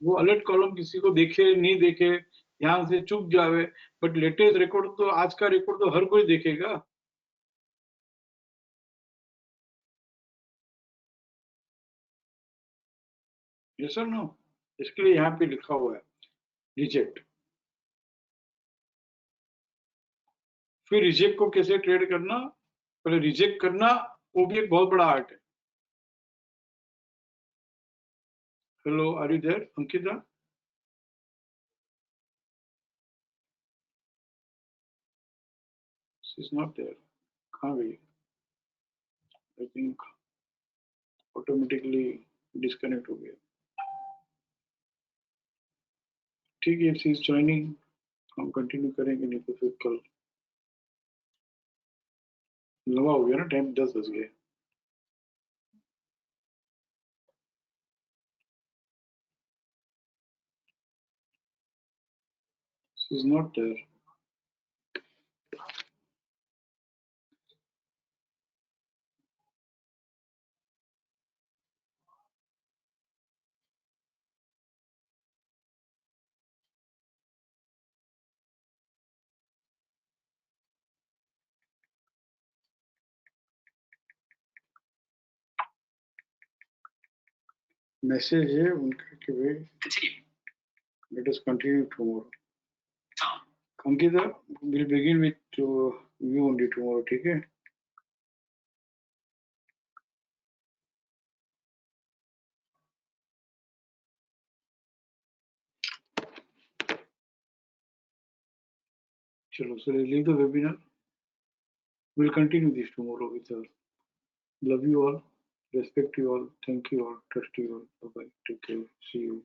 वो अलर्ट कॉलम किसी को देखे नहीं देखे, ध्यान से चुप जावे, बट लेटेस्ट रिकॉर्ड तो, आज का रिकॉर्ड तो हर कोई देखेगा। ये सर नो, इसके लिए यहाँ पे लिखा हुआ है रिजेक्ट। फिर रिजेक्ट को कैसे ट्रेड करना, पहले रिजेक्ट करना, वो भी एक बहुत बड़ा आर्ट है। Hello, are you there Ankita? She is not there, कहाँ गई? आई थिंक ऑटोमेटिकली डिस्कनेक्ट हो गया। ठीक है, शी इज ज्वाइनिंग, हम कंटिन्यू करेंगे, नहीं तो फिर कल लंबा हो गया ना, टाइम 10 बज गए। She is not there. Message है उनका कि भाई let us continue tomorrow. Ankita will begin with you only tomorrow, ठीक है? चलो, so leave the webinar. We'll continue this tomorrow with her. Love you all. Respect you all. Thank you all. Trust you all. Bye bye. Take care. See you.